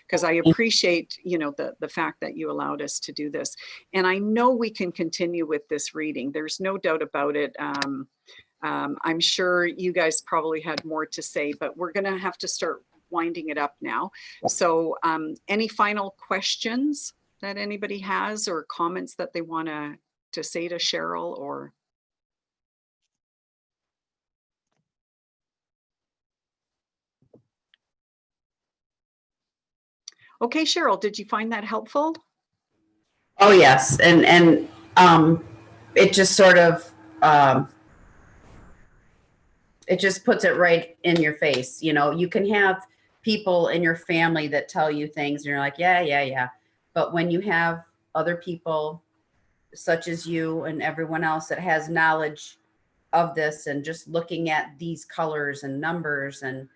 Speaker 1: because I appreciate, the fact that you allowed us to do this. And I know we can continue with this reading. There's no doubt about it. I'm sure you guys probably had more to say, but we're going to have to start winding it up now. So any final questions that anybody has, or comments that they want to say to Cheryl? Or okay, Cheryl, did you find that helpful?
Speaker 2: Oh, yes. And it just sort of, it just puts it right in your face. You can have people in your family that tell you things and you're like, yeah. But when you have other people such as you and everyone else that has knowledge of this, and just looking at these colors and numbers, and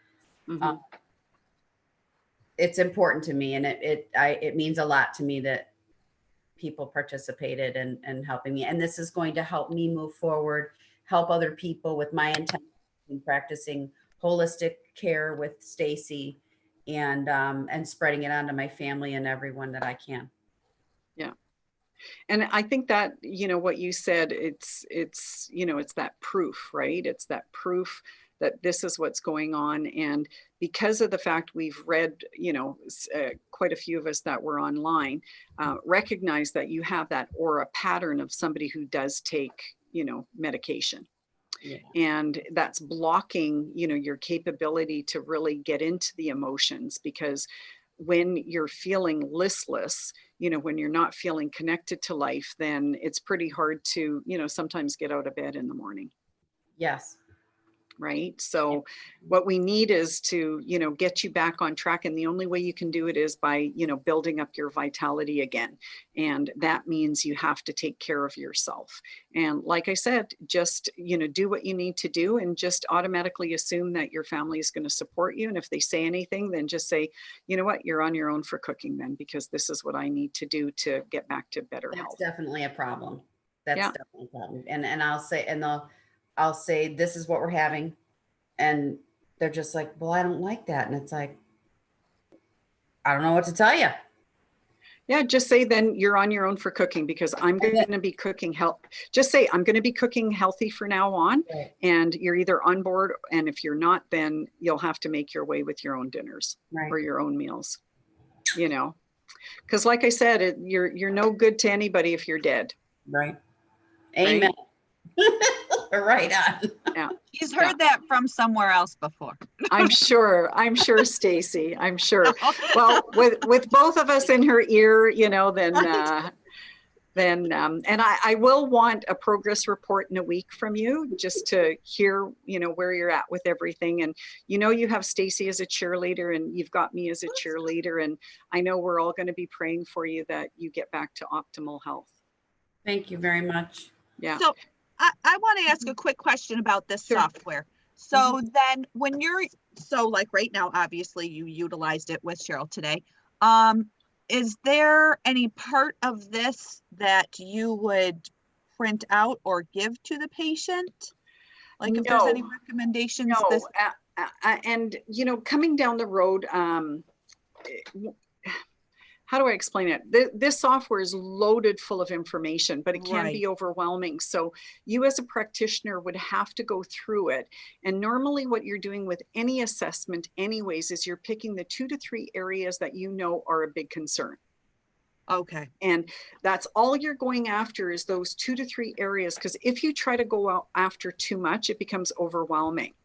Speaker 2: it's important to me, and it means a lot to me that people participated and helping me. And this is going to help me move forward, help other people with my intention in practicing holistic care with Stacey, and spreading it onto my family and everyone that I can.
Speaker 1: Yeah. And I think that, what you said, it's that proof, right? It's that proof that this is what's going on. And because of the fact we've read, quite a few of us that were online, recognize that you have that aura pattern of somebody who does take, medication. Yeah. And that's blocking, your capability to really get into the emotions, because when you're feeling listless, when you're not feeling connected to life, then it's pretty hard to, sometimes get out of bed in the morning.
Speaker 2: Yes.
Speaker 1: Right. So what we need is to, get you back on track. And the only way you can do it is by, building up your vitality again. And that means you have to take care of yourself. And like I said, just, do what you need to do, and just automatically assume that your family is going to support you. And if they say anything, then just say, you know what, you're on your own for cooking then, because this is what I need to do to get back to better health.
Speaker 2: That's definitely a problem. That's definitely a problem. And I'll say, this is what we're having. And they're just like, well, I don't like that. And it's like, I don't know what to tell you.
Speaker 1: Yeah, just say then you're on your own for cooking, because I'm going to be cooking just say I'm going to be cooking healthy for now on. Right. And you're either on board, and if you're not, then you'll have to make your way with your own dinners. Right. Or your own meals, because like I said, you're no good to anybody if you're dead.
Speaker 2: Right. Amen. Right? Right on.
Speaker 1: Yeah.
Speaker 7: He's heard that from somewhere else before.
Speaker 1: I'm sure, Stacey. I'm sure. Well, with both of us in her ear, then and I will want a progress report in a week from you, just to hear, where you're at with everything. And you have Stacey as a cheerleader, and you've got me as a cheerleader, and I know we're all going to be praying for you that you get back to optimal health.
Speaker 2: Thank you very much.
Speaker 1: Yeah.
Speaker 7: So I want to ask a quick question about this software. So then when like right now, obviously you utilized it with Cheryl today. Is there any part of this that you would print out or give to the patient? Like if there's any recommendations?
Speaker 1: No, and coming down the road, how do I explain it? This software is loaded full of information, but it can be overwhelming. So you as a practitioner would have to go through it. And normally what you're doing with any assessment anyways, is you're picking the 2 to 3 areas that you know are a big concern.
Speaker 7: Okay.
Speaker 1: And that's all you're going after, is those 2 to 3 areas. Because if you try to go out after too much, it becomes overwhelming.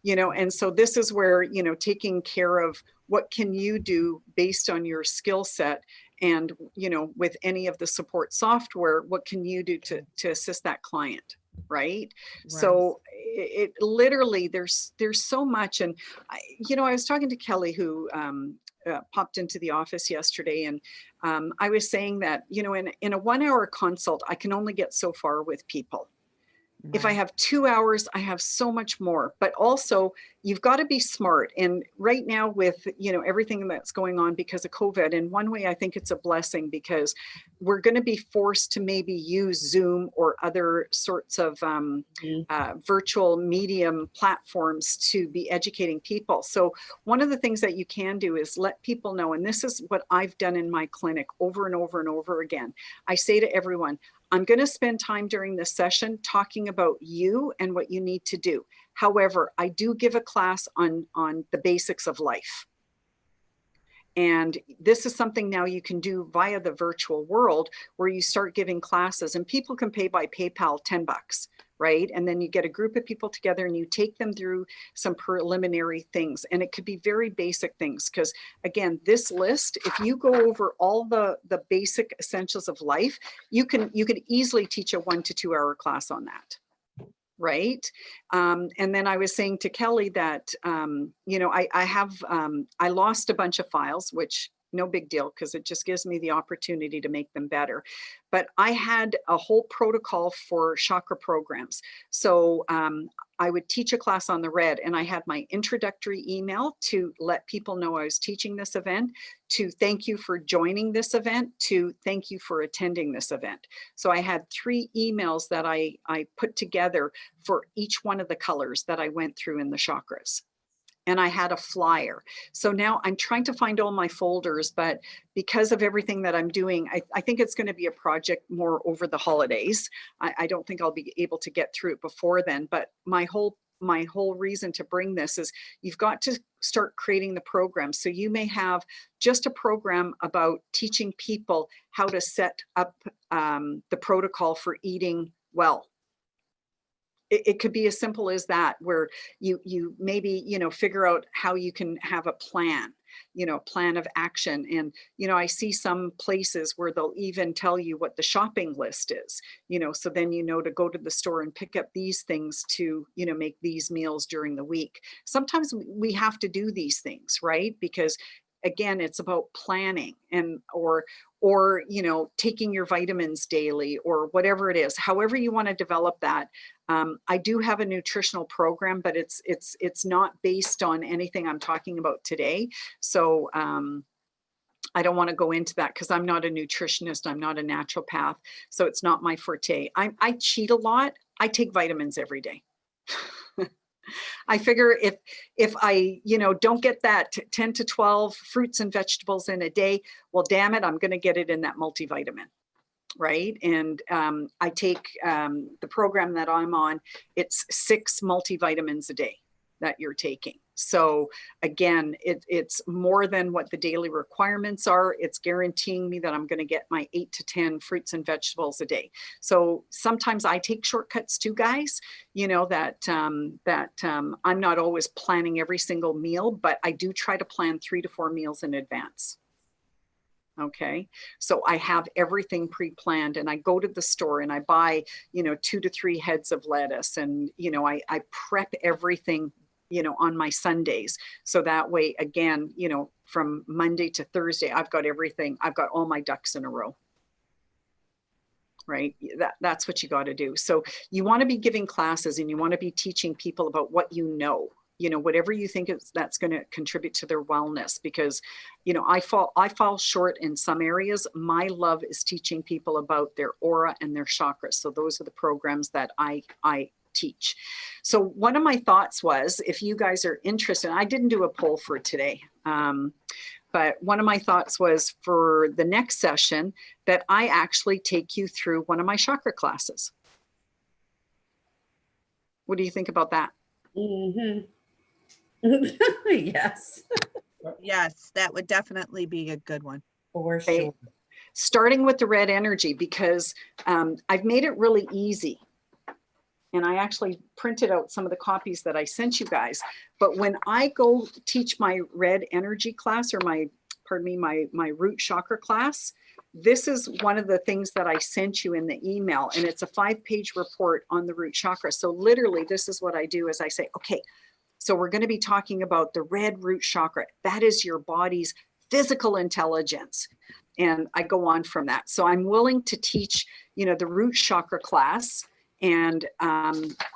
Speaker 1: You know, and so this is where, you know, taking care of what can you do based on your skill set, and, you know, with any of the support software, what can you do to assist that client, right? So it literally, there's so much. And you know, I was talking to Kelly, who popped into the office yesterday, and I was saying that, you know, in a 1-hour consult, I can only get so far with people. If I have 2 hours, I have so much more. But also, you've got to be smart. And right now, with, you know, everything that's going on because of COVID, in one way, I think it's a blessing, because we're going to be forced to maybe use Zoom or other sorts of virtual medium platforms to be educating people. So one of the things that you can do is let people know, and this is what I've done in my clinic over and over and over again. I say to everyone, I'm going to spend time during this session talking about you and what you need to do. However, I do give a class on the basics of life. And this is something now you can do via the virtual world, where you start giving classes, and people can pay by PayPal $10, right? And then you get a group of people together and you take them through some preliminary things. And it could be very basic things, because again, this list, if you go over all the basic essentials of life, you could easily teach a 1 to 2 hour class on that. Right. And then I was saying to Kelly that, you know, I lost a bunch of files, which no big deal, because it just gives me the opportunity to make them better. But I had a whole protocol for chakra programs. So I would teach a class on the red, and I had my introductory email to let people know I was teaching this event, to thank you for joining this event, to thank you for attending this event. So I had 3 emails that I put together for each one of the colors that I went through in the chakras. And I had a flyer. So now I'm trying to find all my folders, but because of everything that I'm doing, I think it's going to be a project more over the holidays. I don't think I'll be able to get through it before then, but my whole reason to bring this is you've got to start creating the program. So you may have just a program about teaching people how to set up the protocol for eating well. It could be as simple as that, where you maybe, you know, figure out how you can have a plan, you know, plan of action. And, you know, I see some places where they'll even tell you what the shopping list is, you know, so then, you know, to go to the store and pick up these things to, you know, make these meals during the week. Sometimes we have to do these things, right? Because again, it's about planning, and or you know, taking your vitamins daily, or whatever it is, however you want to develop that. I do have a nutritional program, but it's not based on anything I'm talking about today. So I don't want to go into that, because I'm not a nutritionist, I'm not a naturopath, so it's not my forte. I cheat a lot. I take vitamins every day. I figure if I, you know, don't get that 10 to 12 fruits and vegetables in a day, well, damn it, I'm going to get it in that multivitamin, right? And I take the program that I'm on, it's 6 multivitamins a day that you're taking. So again, it's more than what the daily requirements are. It's guaranteeing me that I'm going to get my 8 to 10 fruits and vegetables a day. So sometimes I take shortcuts too, guys, you know, that I'm not always planning every single meal, but I do try to plan 3 to 4 meals in advance. Okay. So I have everything pre-planned, and I go to the store and I buy, you know, 2 to 3 heads of lettuce, and, you know, I prep everything, you know, on my Sundays. So that way, again, you know, from Monday to Thursday, I've got everything. I've got all my ducks in a row. Right. That's what you got to do. So you want to be giving classes, and you want to be teaching people about what you know, whatever you think that's going to contribute to their wellness, because, you know, I fall short in some areas. My love is teaching people about their aura and their chakras. So those are the programs that I teach. So one of my thoughts was, if you guys are interested, I didn't do a poll for today, But one of my thoughts was for the next session that I actually take you through one of my chakra classes. What do you think about that?
Speaker 2: Mm-hmm. Yes,
Speaker 7: Yes, that would definitely be a good one.
Speaker 2: for
Speaker 1: Okay.
Speaker 2: sure.
Speaker 1: Starting with the red energy, because I've made it really easy. And I actually printed out some of the copies that I sent you guys. But when I go teach my red energy class, or my root chakra class, this is one of the things that I sent you in the email, and it's a 5-page report on the root chakra. So literally, this is what I do is I say, okay, so we're going to be talking about the red root chakra. That is your body's physical intelligence. And I go on from that. So I'm willing to teach, the root chakra class, and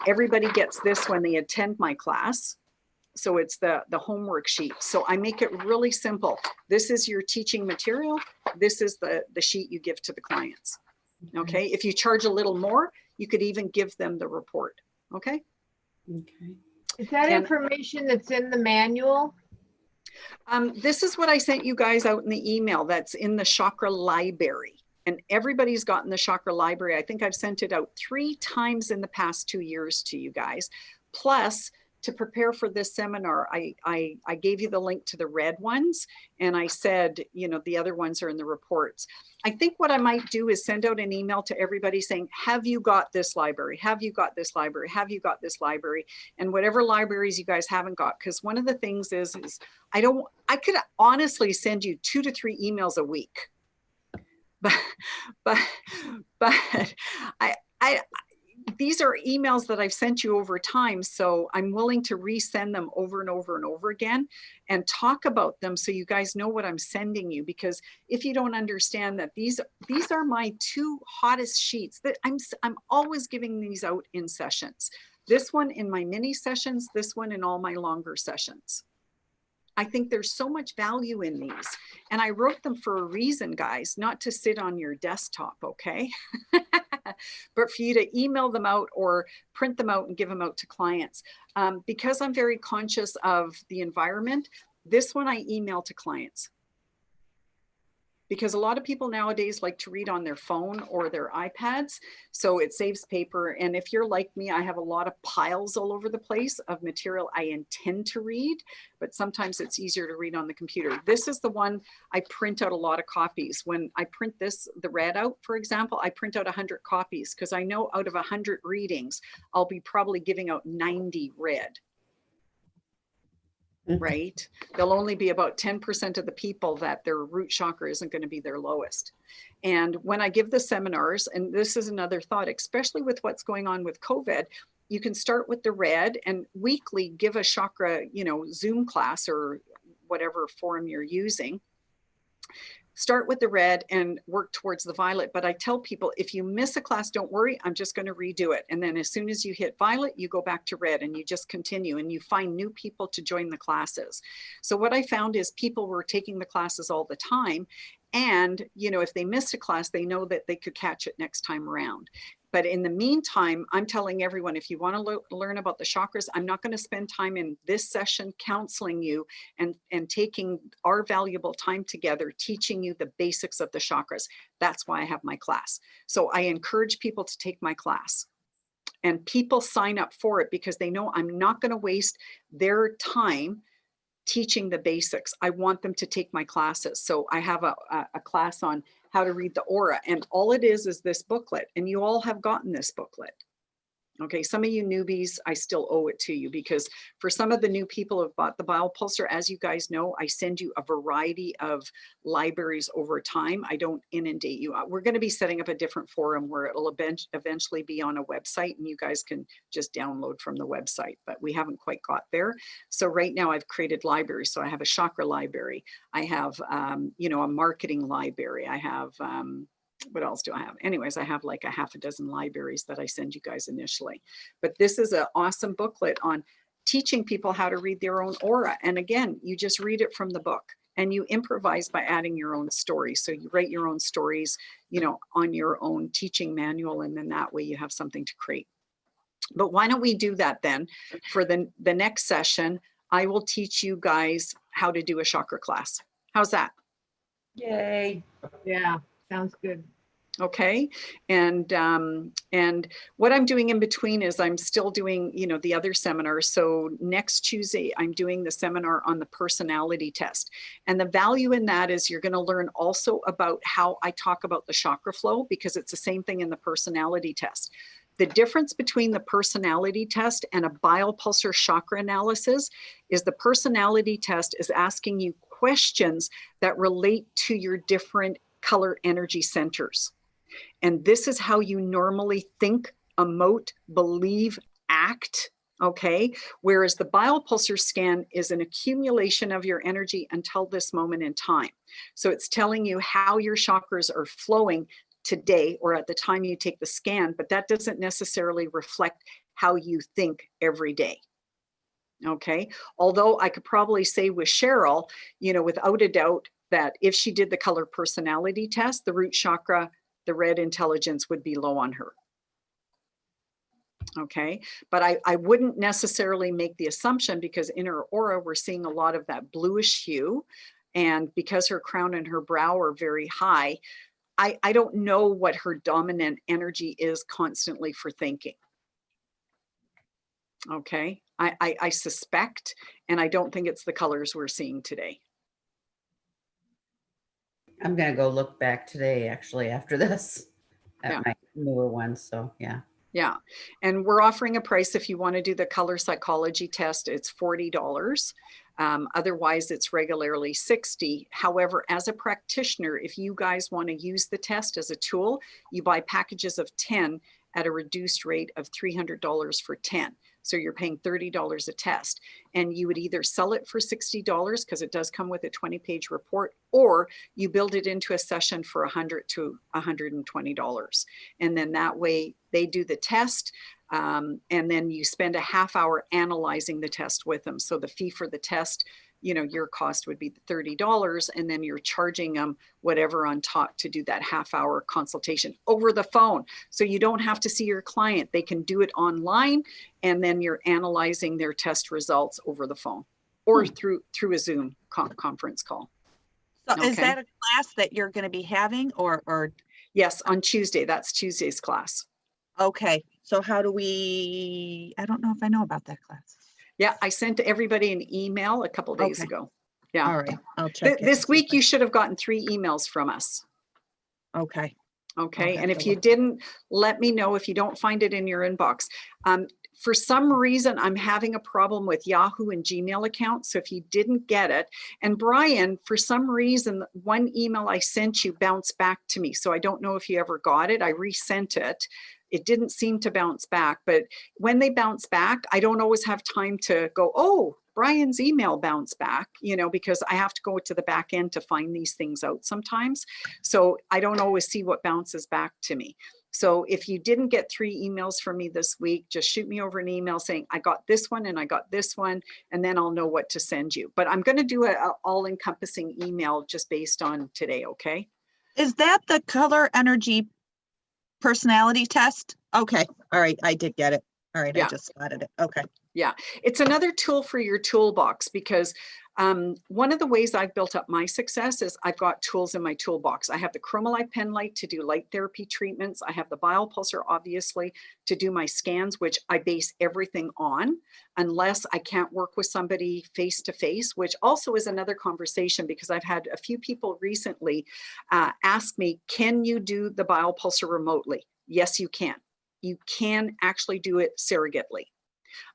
Speaker 1: everybody gets this when they attend my class. So it's the homework sheet. So I make it really simple. This is your teaching material. This is the sheet you give to the clients. Okay. If you charge a little more, you could even give them the report. Okay.
Speaker 2: Okay.
Speaker 8: Is that
Speaker 1: And-
Speaker 8: information that's in the manual?
Speaker 1: This is what I sent you guys out in the email that's in the chakra library. And everybody's gotten the chakra library. I think I've sent it out 3 times in the past 2 years to you guys. Plus, to prepare for this seminar, I gave you the link to the red ones. And I said, the other ones are in the reports. I think what I might do is send out an email to everybody saying, have you got this library? Have you got this library? Have you got this library? And whatever libraries you guys haven't got, because one of the things is I could honestly send you 2 to 3 emails a week. But I these are emails that I've sent you over time. So I'm willing to resend them over and over and over again and talk about them so you guys know what I'm sending you. Because if you don't understand that these are my 2 hottest sheets that I'm always giving these out in sessions. This one in my mini sessions, this one in all my longer sessions. I think there's so much value in these. And I wrote them for a reason, guys, not to sit on your desktop, okay? But for you to email them out or print them out and give them out to clients. Because I'm very conscious of the environment, this one I email to clients. Because a lot of people nowadays like to read on their phone or their iPads, so it saves paper. And if you're like me, I have a lot of piles all over the place of material I intend to read, but sometimes it's easier to read on the computer. This is the one I print out a lot of copies. When I print the red out, for example, I print out 100 copies because I know out of 100 readings, I'll be probably giving out 90 red. Right? There'll only be about 10% of the people that their root chakra isn't going to be their lowest. And when I give the seminars, and this is another thought, especially with what's going on with COVID, you can start with the red and weekly give a chakra, Zoom class or whatever forum you're using. Start with the red and work towards the violet. But I tell people, if you miss a class, don't worry, I'm just going to redo it. And then as soon as you hit violet, you go back to red and you just continue and you find new people to join the classes. So what I found is people were taking the classes all the time. And, if they missed a class, they know that they could catch it next time around. But in the meantime, I'm telling everyone, if you want to learn about the chakras, I'm not going to spend time in this session counseling you and taking our valuable time together, teaching you the basics of the chakras. That's why I have my class. So I encourage people to take my class. And people sign up for it because they know I'm not going to waste their time teaching the basics. I want them to take my classes. So I have a class on how to read the aura, and all it is this booklet, and you all have gotten this booklet. Okay, some of you newbies, I still owe it to you because for some of the new people who have bought the Biopulsar, as you guys know, I send you a variety of libraries over time. I don't inundate you. We're going to be setting up a different forum where it'll eventually be on a website and you guys can just download from the website, but we haven't quite got there. So right now I've created libraries. So I have a chakra library. I have, a marketing library. I have, what else do I have? Anyways, I have like a half a dozen libraries that I send you guys initially. But this is an awesome booklet on teaching people how to read their own aura. And again, you just read it from the book and you improvise by adding your own stories. So you write your own stories, on your own teaching manual. And then that way you have something to create. But why don't we do that then? For the next session, I will teach you guys how to do a chakra class. How's that?
Speaker 8: Yay. Yeah, sounds good.
Speaker 1: Okay. And what I'm doing in between is I'm still doing, you know, the other seminar. So next Tuesday, I'm doing the seminar on the personality test. And the value in that is you're going to learn also about how I talk about the chakra flow, because it's the same thing in the personality test. The difference between the personality test and a biopulsar chakra analysis is the personality test is asking you questions that relate to your different color energy centers. And this is how you normally think, emote, believe, act, okay? Whereas the biopulsar scan is an accumulation of your energy until this moment in time. So it's telling you how your chakras are flowing today or at the time you take the scan, but that doesn't necessarily reflect how you think every day. Okay, although I could probably say with Cheryl, you know, without a doubt, that if she did the color personality test, the root chakra, the red intelligence would be low on her. Okay, but I wouldn't necessarily make the assumption, because in her aura, we're seeing a lot of that bluish hue. And because her crown and her brow are very high, I don't know what her dominant energy is constantly for thinking. Okay, I suspect, and I don't think it's the colors we're seeing today.
Speaker 2: I'm gonna go look back today, actually, after this, at
Speaker 1: Yeah.
Speaker 2: my newer ones. So yeah.
Speaker 1: Yeah, and we're offering a price if you want to do the color psychology test, it's $40. Otherwise, it's regularly $60. However, as a practitioner, if you guys want to use the test as a tool, you buy packages of 10 at a reduced rate of $300 for 10. So you're paying $30 a test, and you would either sell it for $60 because it does come with a 20-page report, or you build it into a session for $100 to $120. And then that way they do the test, and then you spend a half hour analyzing the test with them. So the fee for the test, you know, your cost would be $30, and then you're charging them whatever on top to do that half hour consultation over the phone. So you don't have to see your client. They can do it online, and then you're analyzing their test results over the phone or through a Zoom conference call.
Speaker 7: So is
Speaker 1: Okay.
Speaker 7: that a class that you're going to be having, or?
Speaker 1: Yes, on Tuesday. That's Tuesday's class.
Speaker 7: Okay. So how do we, I don't know if I know about that class.
Speaker 1: Yeah, I sent everybody an email a couple days
Speaker 7: Okay.
Speaker 1: ago. Yeah.
Speaker 7: All right. I'll check it.
Speaker 1: This week you should have gotten 3 emails from us.
Speaker 7: Okay.
Speaker 1: Okay,
Speaker 7: I'll
Speaker 1: and
Speaker 7: have
Speaker 1: if
Speaker 7: to
Speaker 1: you
Speaker 7: look.
Speaker 1: didn't, let me know if you don't find it in your inbox. For some reason, I'm having a problem with Yahoo and Gmail accounts. So if you didn't get it, and Brian, for some reason, one email I sent you bounced back to me. So I don't know if you ever got it. I resent it. It didn't seem to bounce back, but when they bounce back, I don't always have time to go, oh, Brian's email bounced back, you know, because I have to go to the back end to find these things out sometimes. So I don't always see what bounces back to me. So if you didn't get 3 emails from me this week, just shoot me over an email saying, I got this one and I got this one, and then I'll know what to send you. But I'm going to do an all-encompassing email just based on today, okay?
Speaker 7: Is that the color energy personality test? Okay. All right. I did get it. All right.
Speaker 1: Yeah.
Speaker 7: I just spotted it. Okay.
Speaker 1: Yeah, it's another tool for your toolbox, because one of the ways I've built up my success is I've got tools in my toolbox. I have the Chromalight pen light to do light therapy treatments. I have the Biopulsar, obviously, to do my scans, which I base everything on, unless I can't work with somebody face to face, which also is another conversation, because I've had a few people recently ask me, can you do the Biopulsar remotely? Yes, you can. You can actually do it surrogately.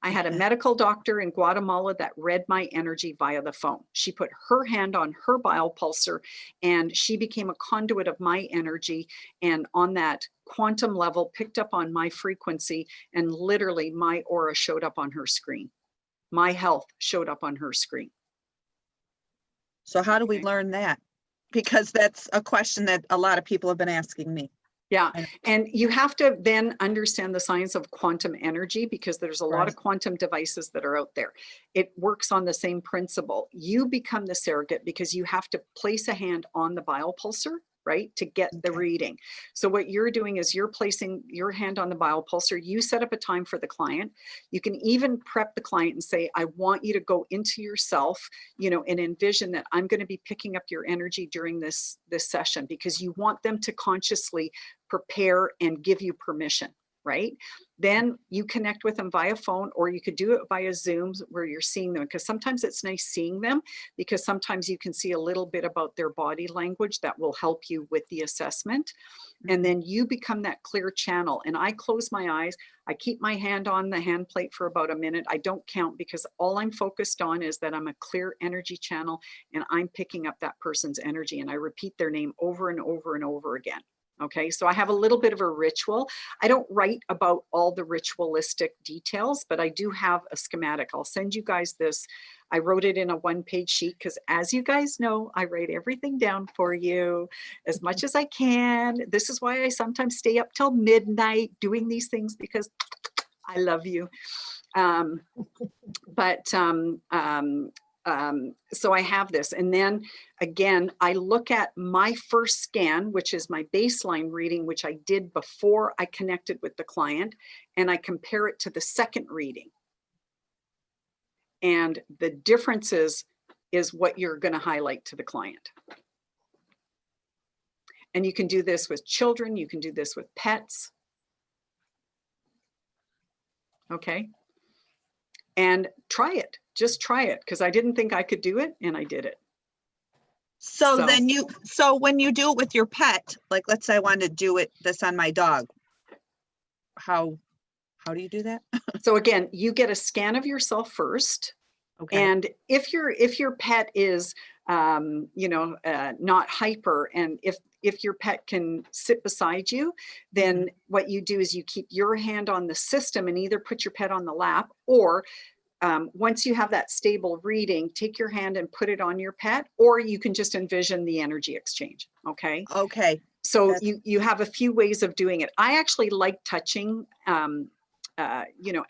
Speaker 1: I had a medical doctor in Guatemala that read my energy via the phone. She put her hand on her biopulsar, and she became a conduit of my energy, and on that quantum level picked up on my frequency, and literally my aura showed up on her screen. My health showed up on her screen.
Speaker 7: So how do we learn that? Because that's a question that a lot of people have been asking me.
Speaker 1: Yeah, and you have to then understand the science of quantum energy, because there's a lot of quantum devices that are out there. It works on the same principle. You become the surrogate because you have to place a hand on the biopulsar, right, to get the
Speaker 7: Okay.
Speaker 1: reading. So what you're doing is you're placing your hand on the biopulsar. You set up a time for the client. You can even prep the client and say, I want you to go into yourself, you know, and envision that I'm going to be picking up your energy during this session, because you want them to consciously prepare and give you permission, right? Then you connect with them via phone, or you could do it via Zooms where you're seeing them, because sometimes it's nice seeing them, because sometimes you can see a little bit about their body language that will help you with the assessment. And then you become that clear channel. And I close my eyes. I keep my hand on the hand plate for about a minute. I don't count, because all I'm focused on is that I'm a clear energy channel and I'm picking up that person's energy. And I repeat their name over and over and over again. Okay, so I have a little bit of a ritual. I don't write about all the ritualistic details, but I do have a schematic. I'll send you guys this. I wrote it in a one-page sheet because, as you guys know, I write everything down for you as much as I can. This is why I sometimes stay up till midnight doing these things, because I love you. So I have this. And then again, I look at my first scan, which is my baseline reading, which I did before I connected with the client, and I compare it to the second reading. And the differences is what you're going to highlight to the client. And you can do this with children. You can do this with pets. Okay. And try it. Just try it, because I didn't think I could do it, and I did it.
Speaker 7: So
Speaker 1: So-
Speaker 7: then so when you do it with your pet, like let's say I wanted to do this on my dog, how do you do that?
Speaker 1: So again, you get a scan of yourself first.
Speaker 7: Okay.
Speaker 1: And if your pet is, not hyper, and if your pet can sit beside you, then what you do is you keep your hand on the system and either put your pet on the lap, or once you have that stable reading, take your hand and put it on your pet, or you can just envision the energy exchange. Okay.
Speaker 7: Okay.
Speaker 1: So
Speaker 7: That's-
Speaker 1: you have a few ways of doing it. I actually like touching,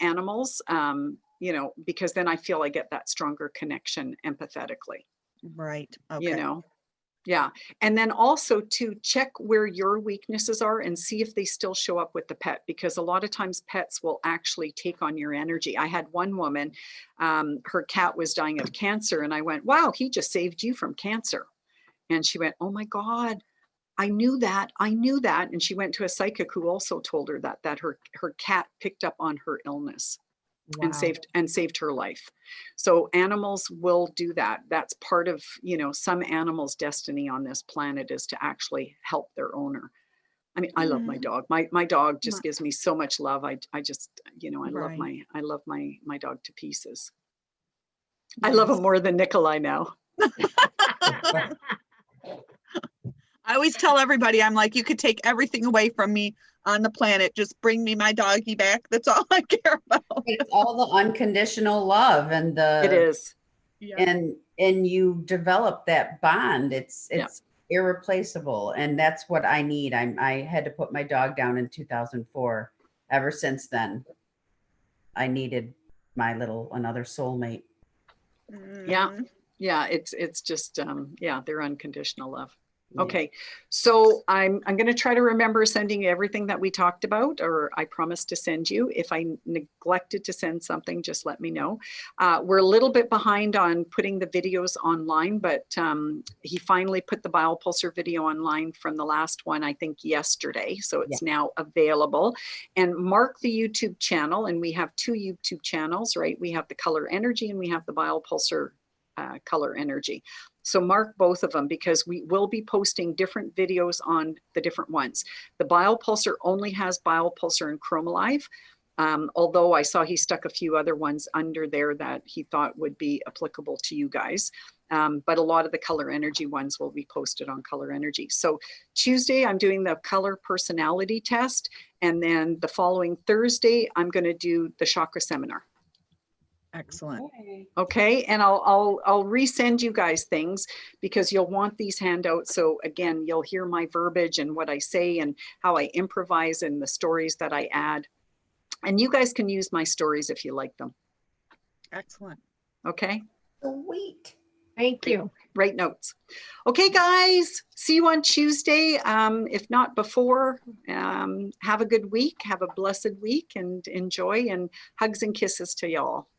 Speaker 1: animals, because then I feel I get that stronger connection empathetically,
Speaker 7: Right. Okay.
Speaker 1: Yeah. And then also to check where your weaknesses are and see if they still show up with the pet, because a lot of times pets will actually take on your energy. I had one woman, her cat was dying of cancer, and I went, wow, he just saved you from cancer. And she went, oh my God, I knew that. And she went to a psychic who also told her that her cat picked up on her illness.
Speaker 7: Wow.
Speaker 1: and saved her life. So animals will do that. That's part of, some animals' destiny on this planet is to actually help their owner. I mean, I love my dog. My dog just gives me so much love. I just, I love my dog to pieces. I love him more than Nikolai now.
Speaker 7: I always tell everybody, I'm like, you could take everything away from me on the planet. Just bring me my doggy back. That's all I care about.
Speaker 2: It's all the unconditional love and
Speaker 1: It is.
Speaker 7: Yeah.
Speaker 2: and you develop that bond. It's irreplaceable, and that's what I need. I had to put my dog down in 2004. Ever since then, I needed another soulmate.
Speaker 1: Yeah. Yeah. It's just, they're unconditional love. Okay, so I'm going to try to remember sending you everything that we talked about, or I promised to send you. If I neglected to send something, just let me know. We're a little bit behind on putting the videos online, but he finally put the Biopulsar video online from the last one, I think yesterday. So it's now available. And mark the YouTube channel, and we have 2 YouTube channels, right? We have the Color Energy and we have the Biopulsar Color Energy. So mark both of them, because we will be posting different videos on the different ones. The Biopulsar only has Biopulsar and Chromalive, although I saw he stuck a few other ones under there that he thought would be applicable to you guys. But a lot of the Color Energy ones will be posted on Color Energy. So Tuesday, I'm doing the color personality test. And then the following Thursday, I'm going to do the chakra seminar.
Speaker 7: Excellent.
Speaker 1: Okay, and I'll resend you guys things, because you'll want these handouts. So again, you'll hear my verbiage and what I say and how I improvise and the stories that I add. And you guys can use my stories if you like them.
Speaker 7: Excellent.
Speaker 1: Okay.
Speaker 2: Sweet.
Speaker 8: Thank you.
Speaker 1: write notes. Okay, guys, see you on Tuesday. If not before, have a good week, have a blessed week, and enjoy, and hugs and kisses to y'all.